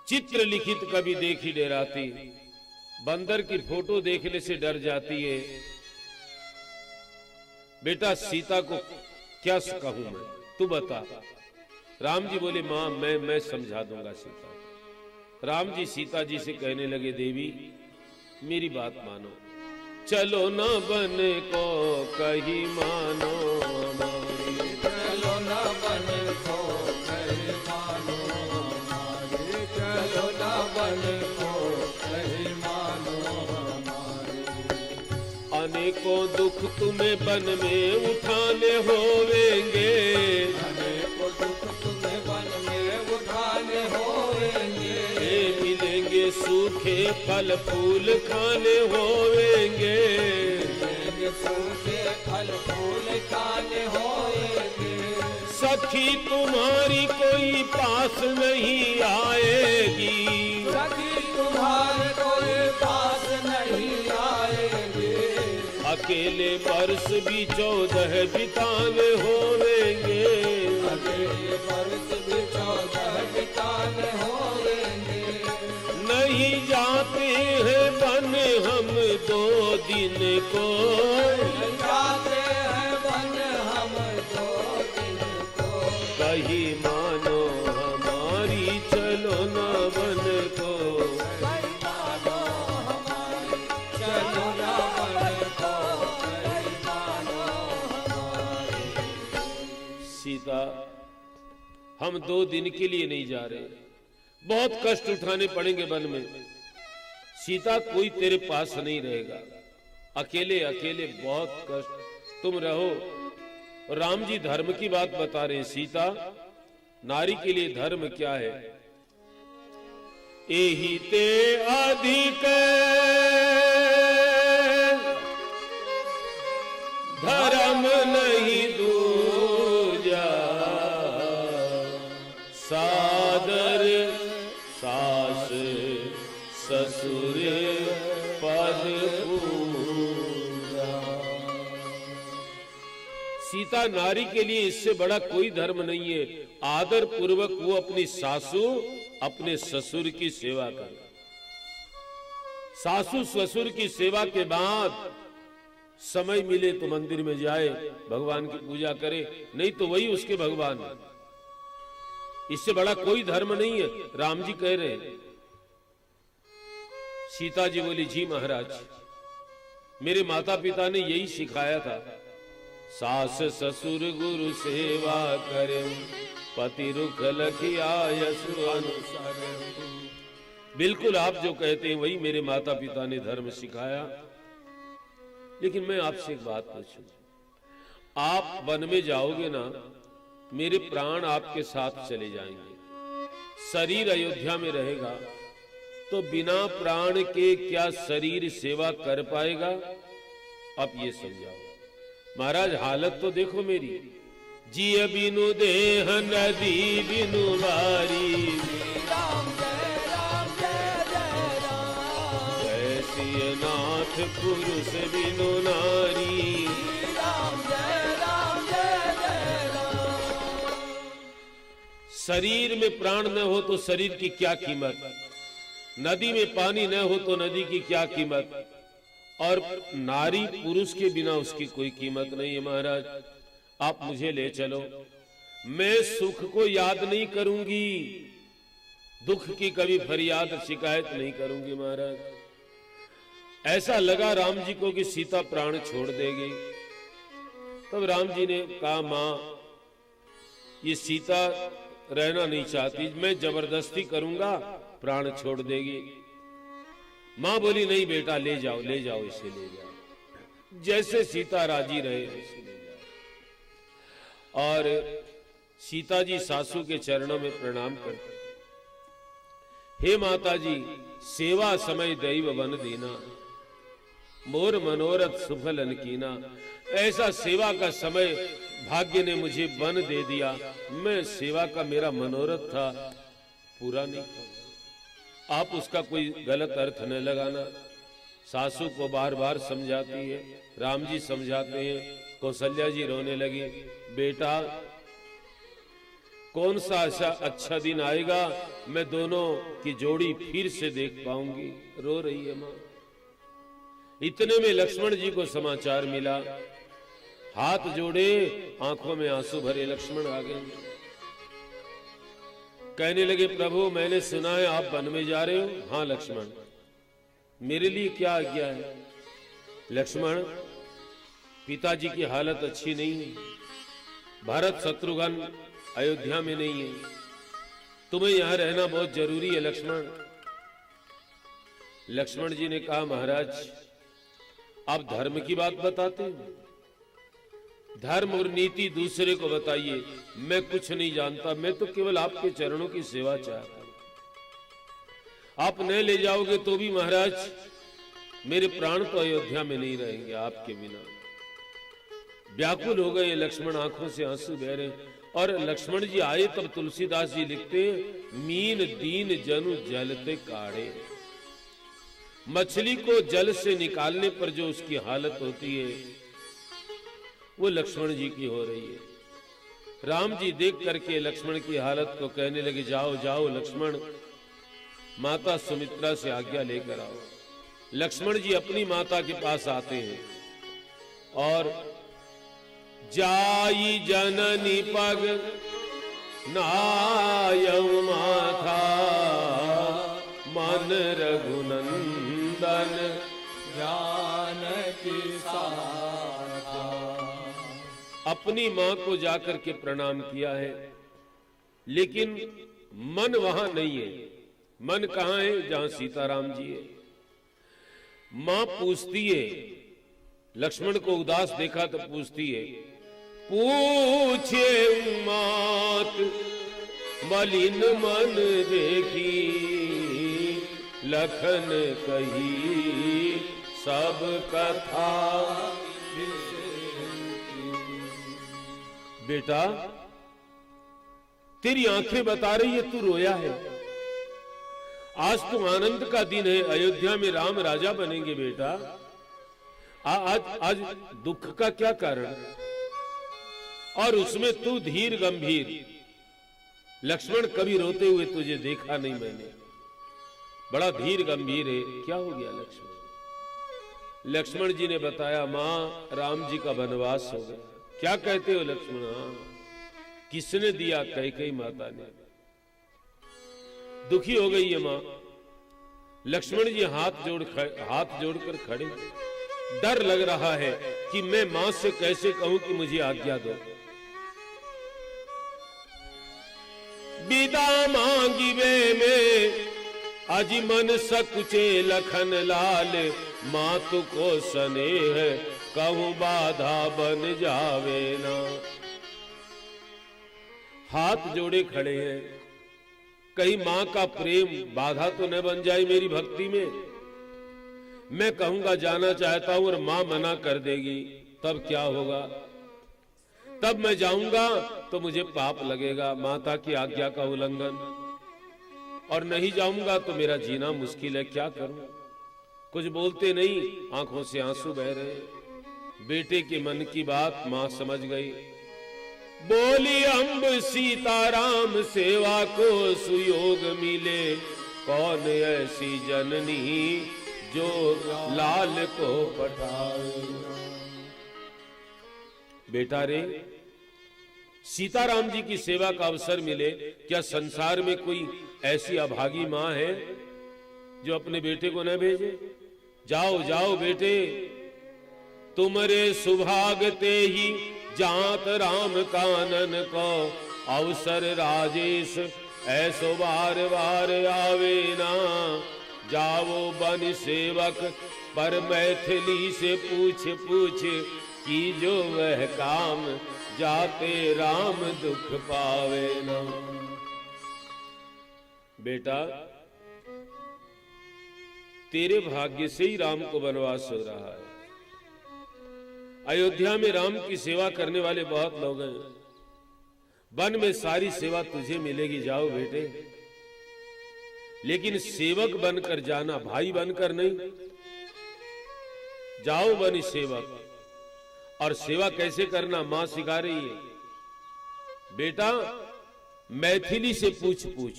चित्र लिखित कभी देखी डराती, बंदर की फोटो देखने से डर जाती है। बेटा सीता को क्या कहूं मैं, तू बता। राम जी बोले मां मैं समझा दूंगा सीता को। राम जी सीता जी से कहने लगे देवी मेरी बात मानो, चलो न बन को कहीं मानो हमारी, चलो न बन को कहीं मानो हमारी, चलो न बन को कहीं मानो हमारी। अनेकों दुख तुम्हें वन में उठाने होवेंगे, अनेकों दुख तुम्हें वन में उठाने होवेंगे। मिलेंगे सूखे फल फूल खाने होवेंगे, मिलेंगे सूखे फल फूल खाने होवेंगे। सखी तुम्हारी कोई पास नहीं आएगी, सखी तुम्हारे कोई पास नहीं आएंगे। अकेले वर्ष भी 14 बिताने होवेंगे, अकेले वर्ष भी 14 बिताने होवेंगे। नहीं जाते हैं वन हम 2 दिन को, जाते हैं वन हम 2 दिन को। कहीं मानो हमारी चलो न वन को, कहीं मानो हमारी चलो न वन को, कहीं मानो हमारी। सीता हम 2 दिन के लिए नहीं जा रहे, बहुत कष्ट उठाने पड़ेंगे वन में। सीता कोई तेरे पास नहीं रहेगा, अकेले अकेले बहुत कष्ट तुम रहो। राम जी धर्म की बात बता रहे हैं। सीता नारी के लिए धर्म क्या है? एही ते अधिक धर्म नहीं दूजा, सादर सास ससुर पद पूजा। सीता नारी के लिए इससे बड़ा कोई धर्म नहीं है। आदर पूर्वक वो अपनी सासू अपने ससुर की सेवा करे। सासू ससुर की सेवा के बाद समय मिले तो मंदिर में जाए, भगवान की पूजा करे, नहीं तो वही उसके भगवान है। इससे बड़ा कोई धर्म नहीं है। राम जी कह रहे हैं। सीता जी बोली जी महाराज, मेरे माता पिता ने यही सिखाया था, सास ससुर गुरु सेवा करे, पति रुख लखिया यशु अनुसार। बिल्कुल आप जो कहते हैं वही मेरे माता पिता ने धर्म सिखाया। लेकिन मैं आपसे एक बात पूछूं, आप वन में जाओगे ना, मेरे प्राण आपके साथ चले जाएंगे, शरीर अयोध्या में रहेगा, तो बिना प्राण के क्या शरीर सेवा कर पाएगा? आप ये समझाओ। महाराज हालत तो देखो मेरी, जिय बिनु देह नदी बिनु बारी, राम जय राम जय जय राम। जय सिय नाथ पुरुष बिनु नारी, राम जय जय राम। शरीर में प्राण न हो तो शरीर की क्या कीमत, नदी में पानी न हो तो नदी की क्या कीमत, और नारी पुरुष के बिना उसकी कोई कीमत नहीं है। महाराज आप मुझे ले चलो, मैं सुख को याद नहीं करूंगी, दुख की कभी फरियाद शिकायत नहीं करूंगी। महाराज ऐसा लगा राम जी को कि सीता प्राण छोड़ देगी। तब राम जी ने कहा, मां ये सीता रहना नहीं चाहती, मैं जबरदस्ती करूंगा प्राण छोड़ देगी। मां बोली, नहीं बेटा ले जाओ ले जाओ, इसे ले जाओ, जैसे सीता राजी रहे इसे ले जाओ। और सीता जी सासू के चरणों में प्रणाम करते, हे माता जी सेवा समय दैव वन देना, मोर मनोरथ सुफल कीना। ऐसा सेवा का समय भाग्य ने मुझे वन दे दिया, मैं सेवा का मेरा मनोरथ था पूरा नहीं था। आप उसका कोई गलत अर्थ न लगाना। सासू को बार बार समझाती है, राम जी समझाते हैं, कौशल्या जी रोने लगी, बेटा कौन सा ऐसा अच्छा दिन आएगा मैं दोनों की जोड़ी फिर से देख पाऊंगी। रो रही है मां। इतने में लक्ष्मण जी को समाचार मिला, हाथ जोड़े आंखों में आंसू भरे लक्ष्मण आ गए। कहने लगे, प्रभु मैंने सुना है आप वन में जा रहे हो। हाँ लक्ष्मण, मेरे लिए क्या आज्ञा है। लक्ष्मण पिताजी की हालत अच्छी नहीं है, भरत शत्रुघ्न अयोध्या में नहीं है, तुम्हें यहां रहना बहुत जरूरी है लक्ष्मण। लक्ष्मण जी ने कहा, महाराज आप धर्म की बात बताते हैं, धर्म और नीति दूसरे को बताइए, मैं कुछ नहीं जानता, मैं तो केवल आपके चरणों की सेवा चाहता हूं। आप न ले जाओगे तो भी महाराज मेरे प्राण तो अयोध्या में नहीं रहेंगे आपके बिना। व्याकुल हो गए लक्ष्मण, आंखों से आंसू बह रहे। और लक्ष्मण जी आए तब तुलसीदास जी लिखते हैं, मीन दीन जनु जलते काढ़े। मछली को जल से निकालने पर जो उसकी हालत होती है वो लक्ष्मण जी की हो रही है। राम जी देख करके लक्ष्मण की हालत को कहने लगे, जाओ जाओ लक्ष्मण, माता सुमित्रा से आज्ञा लेकर आओ। लक्ष्मण जी अपनी माता के पास आते हैं और जाई जननी पग नायउ माथा, मन रघुनंदन जानकी साथा। अपनी मां को जाकर के प्रणाम किया है, लेकिन मन वहां नहीं है। मन कहां है? जहां सीताराम जी है। मां पूछती है, लक्ष्मण को उदास देखा तो पूछती है, पूछे मात मलिन मन देखी, लखन कही सब कथा। बेटा तेरी आंखें बता रही है तू रोया है। आज तो आनंद का दिन है, अयोध्या में राम राजा बनेंगे बेटा। आज दुख का क्या कारण? और उसमें तू धीर गंभीर। लक्ष्मण कभी रोते हुए तुझे देखा नहीं मैंने, बड़ा धीर गंभीर है, क्या हो गया लक्ष्मण? लक्ष्मण जी ने बताया, मां राम जी का वनवास हो गया। क्या कहते हो लक्ष्मण? हाँ। किसने दिया? कैकेयी माता ने। दुखी हो गई है मां। लक्ष्मण जी हाथ जोड़कर खड़े, डर लग रहा है कि मैं मां से कैसे कहूं कि मुझे आज्ञा दो। विदा मांगी वे में अजी मन सकुचे लखन लाल, मातु को स्नेह कहूं बाधा बन जावे ना। हाथ जोड़े खड़े हैं, कहीं मां का प्रेम बाधा तो न बन जाए मेरी भक्ति में। मैं कहूंगा जाना चाहता हूं और मां मना कर देगी, तब क्या होगा? तब मैं जाऊंगा तो मुझे पाप लगेगा, माता की आज्ञा का उल्लंघन, और नहीं जाऊंगा तो मेरा जीना मुश्किल है, क्या करूं? कुछ बोलते नहीं, आंखों से आंसू बह रहे। बेटे के मन की बात मां समझ गई। बोली अम्ब सीताराम सेवा को सुयोग मिले, कौन ऐसी जननी जो लाल को पठाए। बेटा रे, सीताराम जी की सेवा का अवसर मिले, क्या संसार में कोई ऐसी अभागी मां है जो अपने बेटे को न भेजे? जाओ जाओ बेटे, तुमरे सुभागते ही जात राम कानन को, अवसर राजेश ऐसो बार बार आवे ना। जाओ बन सेवक पर मैथिली से पूछ पूछ, की जो वह काम जाते राम दुख पावे ना। बेटा, तेरे भाग्य से ही राम को वनवास हो रहा है। अयोध्या में राम की सेवा करने वाले बहुत लोग हैं, वन में सारी सेवा तुझे मिलेगी। जाओ बेटे, लेकिन सेवक बनकर जाना, भाई बनकर नहीं। जाओ बन सेवक, और सेवा कैसे करना मां सिखा रही है। बेटा, मैथिली से पूछ पूछ,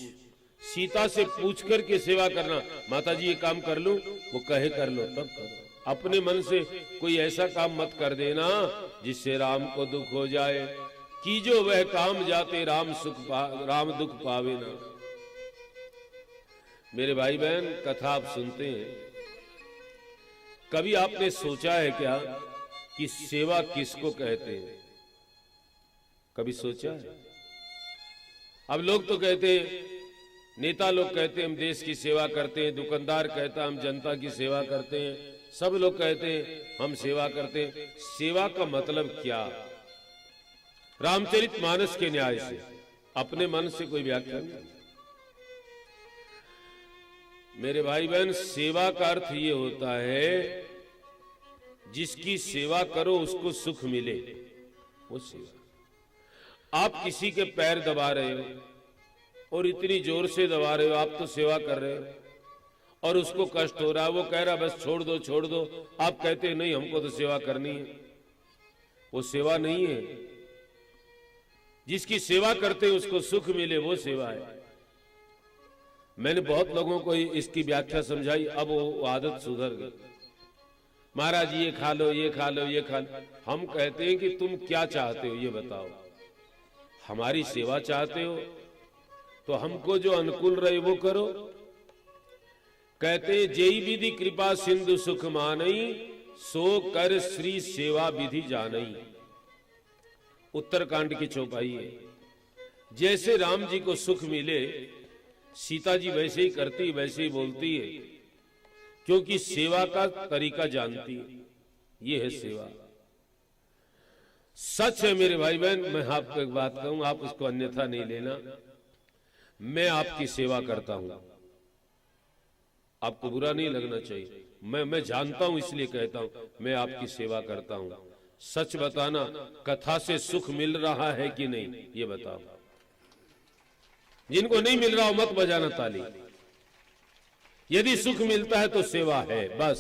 सीता से पूछ करके सेवा करना। माता जी ये काम कर लूं, वो कहे कर लो, तब करो। अपने मन से कोई ऐसा काम मत कर देना जिससे राम को दुख हो जाए। कि जो वह काम जाते राम दुख पावे ना। मेरे भाई बहन, कथा आप सुनते हैं, कभी आपने सोचा है क्या कि सेवा किसको कहते हैं? कभी सोचा है? अब लोग तो कहते हैं, नेता लोग कहते हैं हम देश की सेवा करते हैं, दुकानदार कहता है हम जनता की सेवा करते हैं, सब लोग कहते हैं हम सेवा करते हैं। सेवा का मतलब क्या? रामचरितमानस के न्याय से, अपने मन से कोई व्याख्या नहीं। मेरे भाई बहन, सेवा का अर्थ ये होता है जिसकी सेवा करो उसको सुख मिले, वो सेवा। आप किसी के पैर दबा रहे हो और इतनी जोर से दबा रहे हो, आप तो सेवा कर रहे हो, और उसको कष्ट हो रहा है, वो कह रहा बस छोड़ दो छोड़ दो, आप कहते नहीं हमको तो सेवा करनी है। वो सेवा नहीं है। जिसकी सेवा करते उसको सुख मिले, वो सेवा है। मैंने बहुत लोगों को इसकी व्याख्या समझाई, अब वो आदत सुधर गई। महाराज ये खा लो, ये खा लो, ये खा लो। हम कहते हैं कि तुम क्या चाहते हो ये बताओ। हमारी सेवा चाहते हो तो हमको जो अनुकूल रहे वो करो। कहते जेई विधि कृपा सिंधु सुख मानई, सो कर श्री सेवा विधि जानई। उत्तरकांड की चौपाई है। जैसे राम जी को सुख मिले, सीता जी वैसे ही करती, वैसे ही बोलती है, क्योंकि सेवा का तरीका जानती है। ये है सेवा। सच है मेरे भाई बहन, मैं आपको एक बात कहूं, आप उसको अन्यथा नहीं लेना। मैं आपकी सेवा करता हूं, आपको बुरा नहीं लगना चाहिए। मैं जानता हूं इसलिए कहता हूं, मैं आपकी सेवा करता हूं। सच बताना, कथा से सुख मिल रहा है कि नहीं ये बताओ। जिनको नहीं मिल रहा हो मत बजाना ताली। यदि सुख मिलता है तो सेवा है, बस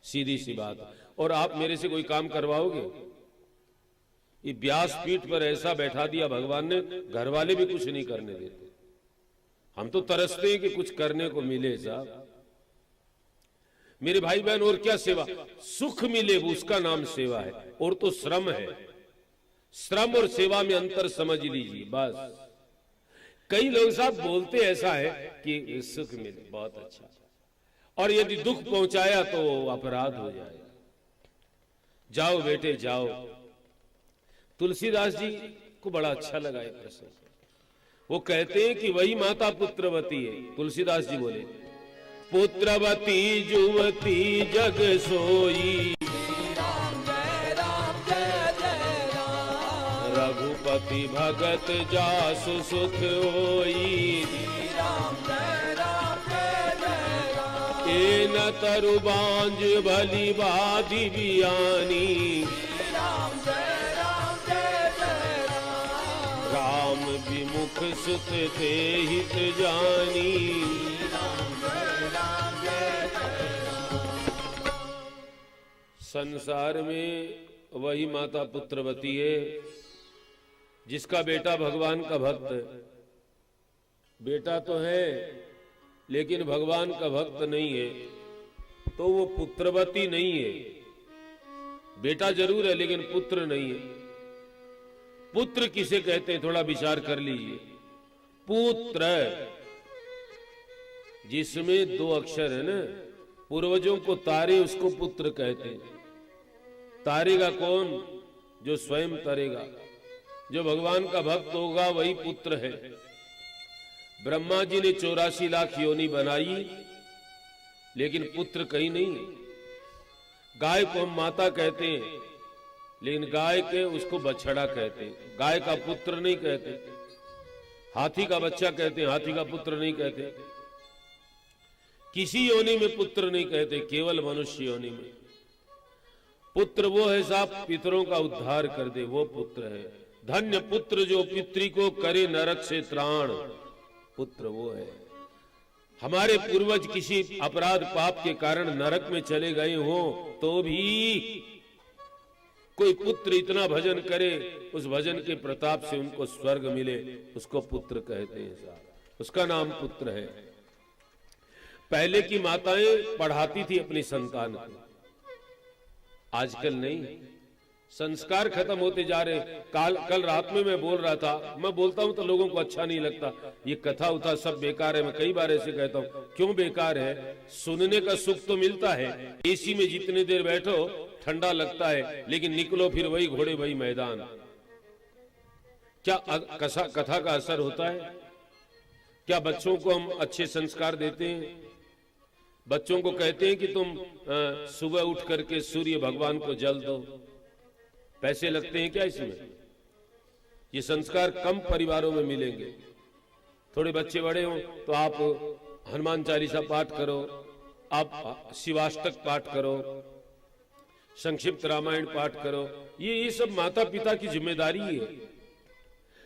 सीधी सी बात। और आप मेरे से कोई काम करवाओगे? ये व्यासपीठ पर ऐसा बैठा दिया भगवान ने, घर वाले भी कुछ नहीं करने देते। हम तो तरसते हैं कि कुछ करने को मिले साहब। मेरे भाई बहन, और क्या सेवा? सुख मिले वो उसका नाम सेवा है, और तो श्रम है। श्रम और सेवा में अंतर समझ लीजिए बस। कई लोग साहब बोलते ऐसा है कि सुख मिले, बहुत अच्छा, और यदि दुख पहुंचाया तो अपराध हो जाएगा। जाओ बेटे जाओ। तुलसीदास जी को बड़ा अच्छा लगा एक प्रसंग। वो कहते हैं कि वही माता पुत्रवती है। तुलसीदास जी बोले, पुत्रवती जुवती जग सोई, रघुपति भगत जासु सुख होई। एन तरु बांझ भली बाधी बियानी, राम विमुख सुत ते हित जानी। संसार में वही माता पुत्रवती है जिसका बेटा भगवान का भक्त है। बेटा तो है लेकिन भगवान का भक्त नहीं है, तो वो पुत्रवती नहीं है। बेटा जरूर है लेकिन पुत्र नहीं है। पुत्र किसे कहते हैं थोड़ा विचार कर लीजिए। पुत्र जिसमें 2 अक्षर है ना, पूर्वजों को तारे उसको पुत्र कहते हैं। तारेगा कौन? जो स्वयं तरेगा, जो भगवान का भक्त होगा वही पुत्र है। ब्रह्मा जी ने 84 लाख योनि बनाई लेकिन पुत्र कहीं नहीं है। गाय को हम माता कहते हैं लेकिन गाय के उसको बछड़ा कहते हैं, गाय का पुत्र नहीं कहते। हाथी का बच्चा कहते हैं, हाथी का पुत्र नहीं कहते। किसी योनि में पुत्र नहीं कहते, केवल मनुष्य योनि में। पुत्र वो है साहब पितरों का उद्धार कर दे, वो पुत्र है। धन्य पुत्र जो पितरी को करे नरक से त्राण, पुत्र वो है। हमारे पूर्वज किसी अपराध पाप के कारण नरक में चले गए हो तो भी कोई पुत्र इतना भजन करे, उस भजन के प्रताप से उनको स्वर्ग मिले, उसको पुत्र कहते हैं साहब। उसका नाम पुत्र है। पहले की माताएं पढ़ाती थी अपनी संतान को, आजकल नहीं। संस्कार खत्म होते जा रहे। कल रात में मैं बोल रहा था, मैं बोलता हूं तो लोगों को अच्छा नहीं लगता, ये कथा उथा सब बेकार है। मैं कई बार ऐसे कहता हूं, क्यों बेकार है? सुनने का सुख तो मिलता है। एसी में जितनी देर बैठो ठंडा लगता है, लेकिन निकलो फिर वही घोड़े वही मैदान। क्या कथा का असर होता है? क्या बच्चों को हम अच्छे संस्कार देते हैं? बच्चों को कहते हैं कि तुम सुबह उठ करके सूर्य भगवान को जल दो। पैसे लगते हैं क्या इसमें? ये संस्कार कम परिवारों में मिलेंगे। थोड़े बच्चे बड़े हों तो आप हनुमान चालीसा पाठ करो, आप शिवाष्टक पाठ करो, संक्षिप्त रामायण पाठ करो। ये सब माता पिता की जिम्मेदारी है।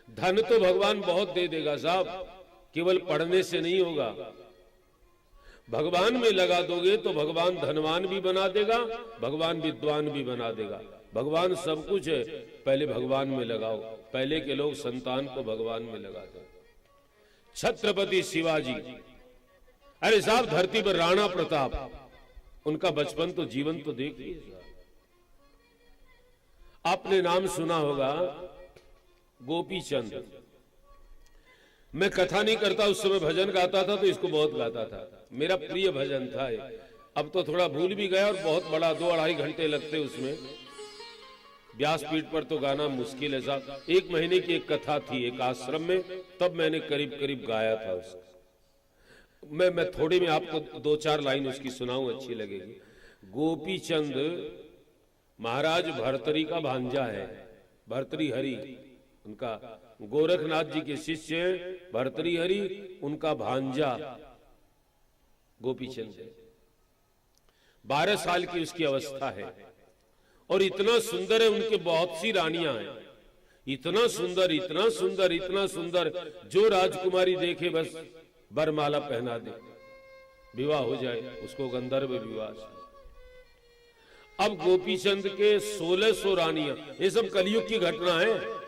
धन तो भगवान बहुत दे देगा साहब, केवल पढ़ने से नहीं होगा। भगवान में लगा दोगे तो भगवान धनवान भी बना देगा, भगवान विद्वान भी बना देगा। भगवान सब कुछ है, पहले भगवान में लगाओ। पहले के लोग संतान को भगवान में लगाते। छत्रपति शिवाजी, अरे साहब धरती पर राणा प्रताप, उनका बचपन तो जीवन तो देखिए। आपने नाम सुना होगा गोपी चंद। मैं कथा नहीं करता, उस समय भजन गाता था तो इसको बहुत गाता था, मेरा प्रिय भजन था। अब तो थोड़ा भूल भी गया और बहुत बड़ा 2-2.5 घंटे लगते उसमें। व्यासपीठ पर तो गाना मुश्किल है साहब। 1 महीने की एक कथा थी एक आश्रम में, तब मैंने करीब करीब गाया था उसको। मैं थोड़ी में आपको 2-4 लाइन उसकी सुनाऊं, अच्छी लगेगी। गोपी चंद महाराज भर्तरी का भांजा है। भर्तरी हरि उनका, गोरखनाथ जी के शिष्य भर्तरी हरि, उनका भांजा गोपी चंद। 12 साल की उसकी अवस्था है और इतना सुंदर है। उनके बहुत सी रानियां हैं, इतना सुंदर इतना सुंदर इतना सुंदर, जो राजकुमारी देखे बस बरमाला पहना दे, विवाह हो जाए, उसको गंधर्व विवाह। अब गोपी चंद के 1600 रानियां, ये सब कलयुग की घटना है,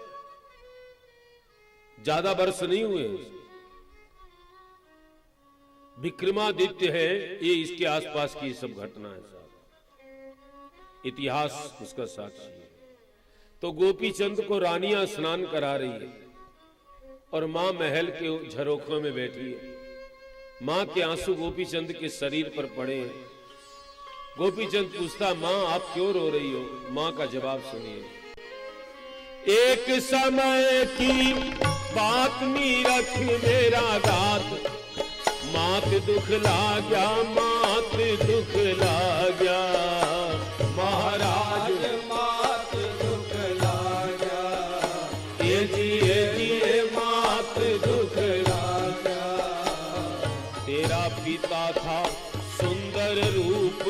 ज्यादा वर्ष नहीं हुए। विक्रमादित्य है ये, इसके आसपास की सब घटना है साहब, इतिहास उसका साक्षी है। तो गोपी चंद को रानियां स्नान करा रही है और मां महल के झरोखों में बैठी है। मां के आंसू गोपी चंद के शरीर पर पड़े हैं। गोपी चंद पूछता, मां आप क्यों रो रही हो? मां का जवाब सुनिए। एक समय की बात मीरख मेरा गात, मात दुख लागया मात दुख लागया, महाराज मात दुख लागया, ये मात दुख लागया। तेरा पिता था सुंदर रूप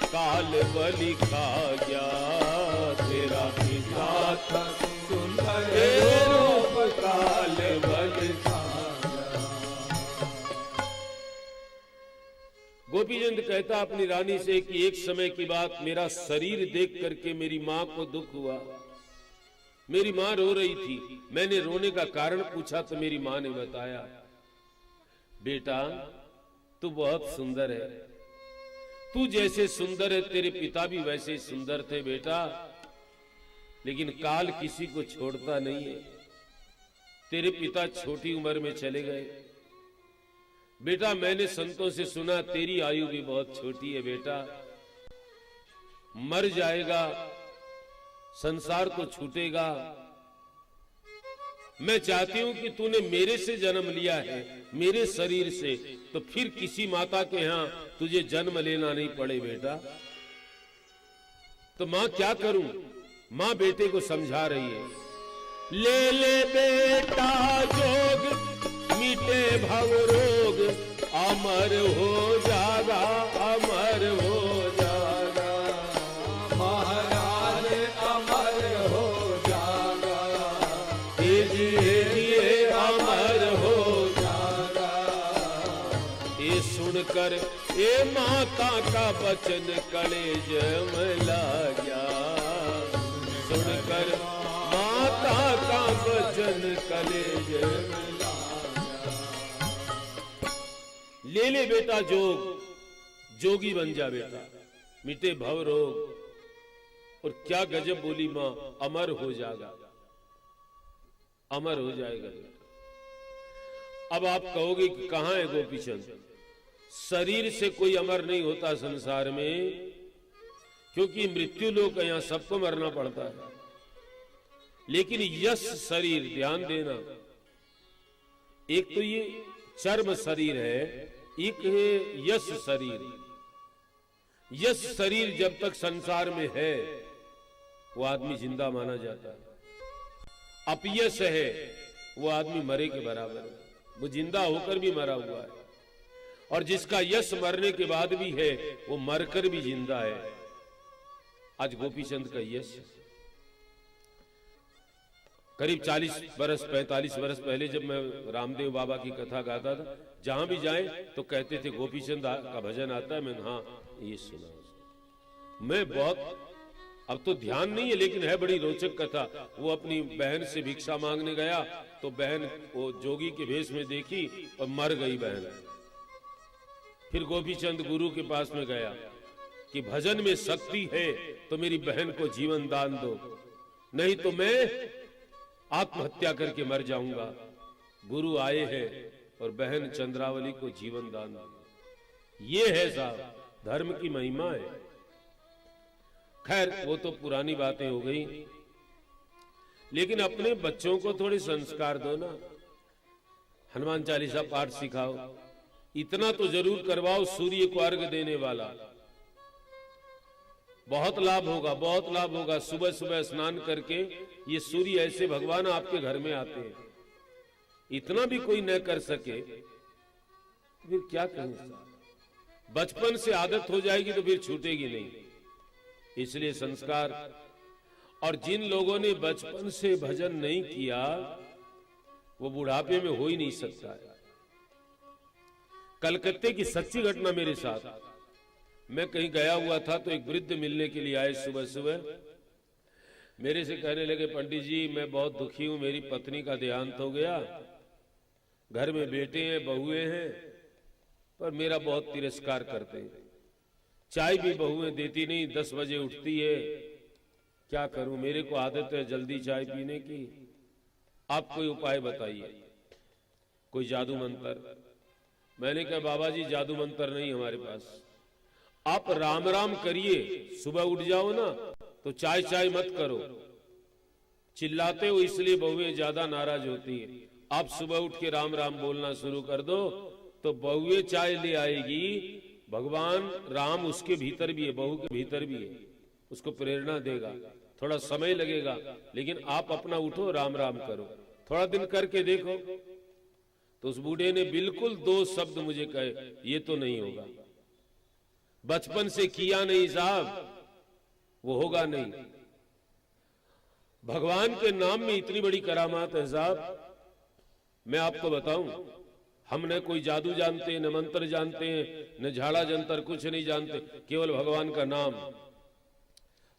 काल बलि खा गया, तेरा पिता था सुंदर रूप काल गोपीचंद कहता अपनी रानी से कि एक समय की बात, मेरा शरीर देख करके मेरी माँ को दुख हुआ। मेरी माँ रो रही थी। मैंने रोने का कारण पूछा तो मेरी माँ ने बताया, बेटा तू बहुत सुंदर है, तू जैसे सुंदर है तेरे पिता भी वैसे ही सुंदर थे बेटा, लेकिन काल किसी को छोड़ता नहीं है। तेरे पिता छोटी उम्र में चले गए। बेटा मैंने संतों से सुना तेरी आयु भी बहुत छोटी है बेटा, मर जाएगा, संसार तो छूटेगा। मैं चाहती हूं कि तूने मेरे से जन्म लिया है, मेरे शरीर से, तो फिर किसी माता के यहां तुझे जन्म लेना नहीं पड़े बेटा। तो मां क्या करूं? मां बेटे को समझा रही है, ले ले बेटा जोग, मिटे भव रोग, अमर हो जागा, अमर हो जागा, महाराज अमर हो जागा, ये अमर हो जागा। ये सुनकर ये माता का वचन कलेज में गया, सुनकर माता का वचन कलेज में। ले ले बेटा जोग, जोगी बन जा बेटा, मिटे भव रोग। और क्या गजब बोली मां, अमर हो जाएगा, अमर हो जाएगा बेटा। अब आप कहोगे कि कहां है गोपीचंद? शरीर से कोई अमर नहीं होता संसार में, क्योंकि मृत्यु लोक है, यहां सबको मरना पड़ता है। लेकिन यश शरीर, ध्यान देना, एक तो ये चर्म शरीर है, एक है यश शरीर। यश शरीर जब तक संसार में है वो आदमी जिंदा माना जाता है। अपयश है वो आदमी मरे के बराबर है, वो जिंदा होकर भी मरा हुआ है। और जिसका यश मरने के बाद भी है वो मरकर भी जिंदा है। आज गोपीचंद का यश करीब 40 बरस 45 बरस पहले जब मैं रामदेव बाबा की कथा गाता था, जहां भी जाए तो कहते थे गोपीचंद का भजन आता है। मैंने हाँ ये सुना। मैं बहुत, अब तो ध्यान नहीं है, लेकिन है बड़ी रोचक कथा। वो अपनी बहन से भिक्षा मांगने गया तो बहन वो जोगी के भेष में देखी और मर गई बहन। फिर गोपीचंद गुरु के पास में गया कि भजन में शक्ति है तो मेरी बहन को जीवन दान दो, नहीं तो मैं आत्महत्या करके मर जाऊंगा। गुरु आए हैं और बहन चंद्रावली को जीवन दान दिया। ये है साहब धर्म की महिमा है। खैर वो तो पुरानी बातें हो गई, लेकिन अपने बच्चों को थोड़े संस्कार दो ना। हनुमान चालीसा पाठ सिखाओ, इतना तो जरूर करवाओ, सूर्य को अर्घ देने वाला। बहुत लाभ होगा, बहुत लाभ होगा। सुबह सुबह स्नान करके ये सूर्य ऐसे भगवान आपके घर में आते हैं, इतना भी कोई न कर सके फिर क्या कहें। बचपन से आदत हो जाएगी तो फिर छूटेगी नहीं। इसलिए संस्कार। और जिन लोगों ने बचपन से भजन नहीं किया वो बुढ़ापे में हो ही नहीं सकता है। कलकत्ते की सच्ची घटना मेरे साथ। मैं कहीं गया हुआ था तो एक वृद्ध मिलने के लिए आए सुबह सुबह। मेरे से कहने लगे, पंडित जी मैं बहुत दुखी हूं, मेरी पत्नी का देहांत हो गया, घर में बेटे हैं, बहुएं हैं, पर मेरा बहुत तिरस्कार करते हैं। चाय भी बहुएं देती नहीं, 10 बजे उठती है, क्या करूं, मेरे को आदत है जल्दी चाय पीने की। आप कोई उपाय बताइए, कोई जादू मंत्र। मैंने कहा बाबा जी जादू मंत्र नहीं हमारे पास, आप राम राम करिए। सुबह उठ जाओ ना तो चाय चाय मत करो, चिल्लाते हो इसलिए बहुएं ज्यादा नाराज होती है। आप सुबह उठ के राम राम बोलना शुरू कर दो तो बहुएं चाय ले आएगी। भगवान राम उसके भीतर भी है, बहू के भीतर भी है, उसको प्रेरणा देगा। थोड़ा समय लगेगा लेकिन आप अपना उठो, राम राम करो, थोड़ा दिन करके देखो। तो उस बूढ़े ने बिल्कुल 2 शब्द मुझे कहे, ये तो नहीं होगा, बचपन से किया नहीं साहब, वो होगा नहीं। भगवान के नाम में इतनी बड़ी करामात है साहब। मैं आपको बताऊं, हम न कोई जादू जानते हैं, न मंत्र जानते हैं, न झाड़ा जंतर, कुछ नहीं जानते, केवल भगवान का नाम।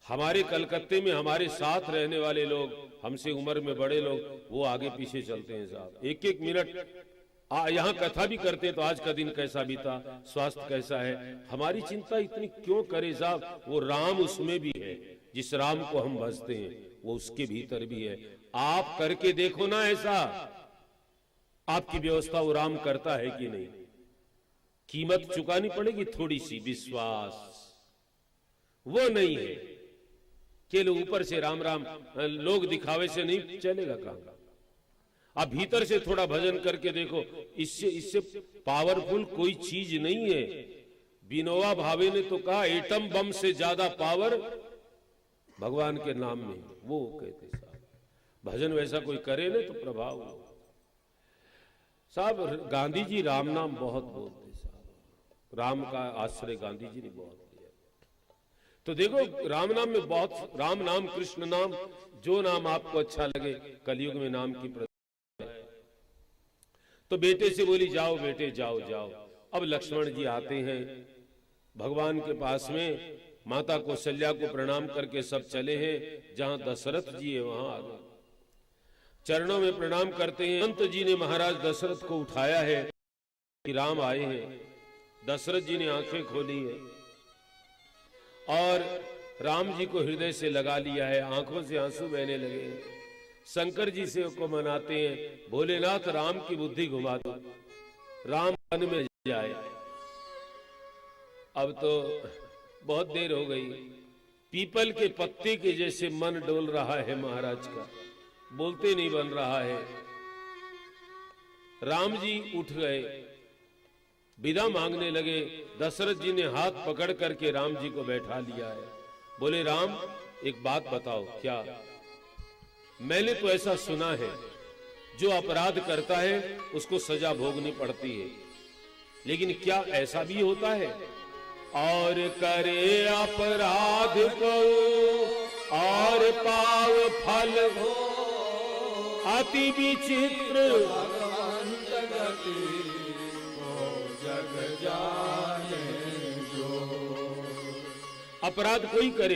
हमारे कलकत्ते में हमारे साथ रहने वाले लोग, हमसे उम्र में बड़े लोग, वो आगे पीछे चलते हैं साहब। एक एक मिनट यहाँ कथा भी करते तो आज का दिन कैसा बीता, स्वास्थ्य कैसा है, हमारी चिंता इतनी क्यों करे साहब। वो राम उसमें भी है, जिस राम को हम भजते हैं वो उसके भीतर भी है। आप करके देखो ना ऐसा, आपकी व्यवस्था वो राम करता है कि नहीं। कीमत चुकानी पड़ेगी थोड़ी सी, विश्वास वो नहीं है। केवल ऊपर से राम राम लोग दिखावे से नहीं चलेगा काम। आप भीतर से थोड़ा भजन करके देखो, इससे पावरफुल कोई चीज नहीं है। विनोबा भावे ने तो कहा एटम बम से ज्यादा पावर भगवान के नाम में। वो कहते साहब भजन वैसा कोई करे ना तो प्रभाव हो। साहब गांधी जी राम नाम बहुत बोलते साहब, राम का आश्रय गांधी जी ने बहुत लिया। तो देखो राम नाम में बहुत, राम नाम, कृष्ण नाम, जो नाम आपको अच्छा लगे, कलयुग में नाम की प्रधान। तो बेटे से बोली जाओ बेटे जाओ जाओ। अब लक्ष्मण जी आते हैं भगवान के पास में, माता कौशल्या को प्रणाम करके सब चले हैं। जहां दशरथ जी है वहां आ गए, चरणों में प्रणाम करते हैं। अंत जी ने महाराज दशरथ को उठाया है कि राम आए हैं। दशरथ जी ने आंखें खोली है और राम जी को हृदय से लगा लिया है, आंखों से आंसू बहने लगे हैं। शंकर जी से को मनाते हैं, भोलेनाथ राम की बुद्धि घुमा दो, राम वन में जाए। अब तो बहुत देर हो गई, पीपल के पत्ते के जैसे मन डोल रहा है महाराज का, बोलते नहीं बन रहा है। राम जी उठ गए, विदा मांगने लगे। दशरथ जी ने हाथ पकड़ करके राम जी को बैठा लिया है। बोले राम एक बात बताओ। क्या? मैंने तो ऐसा सुना है जो अपराध करता है उसको सजा भोगनी पड़ती है, लेकिन क्या ऐसा भी होता है? और करे अपराध को और पाव फल हो, अति विचित्र जग जाने जो। अपराध कोई करे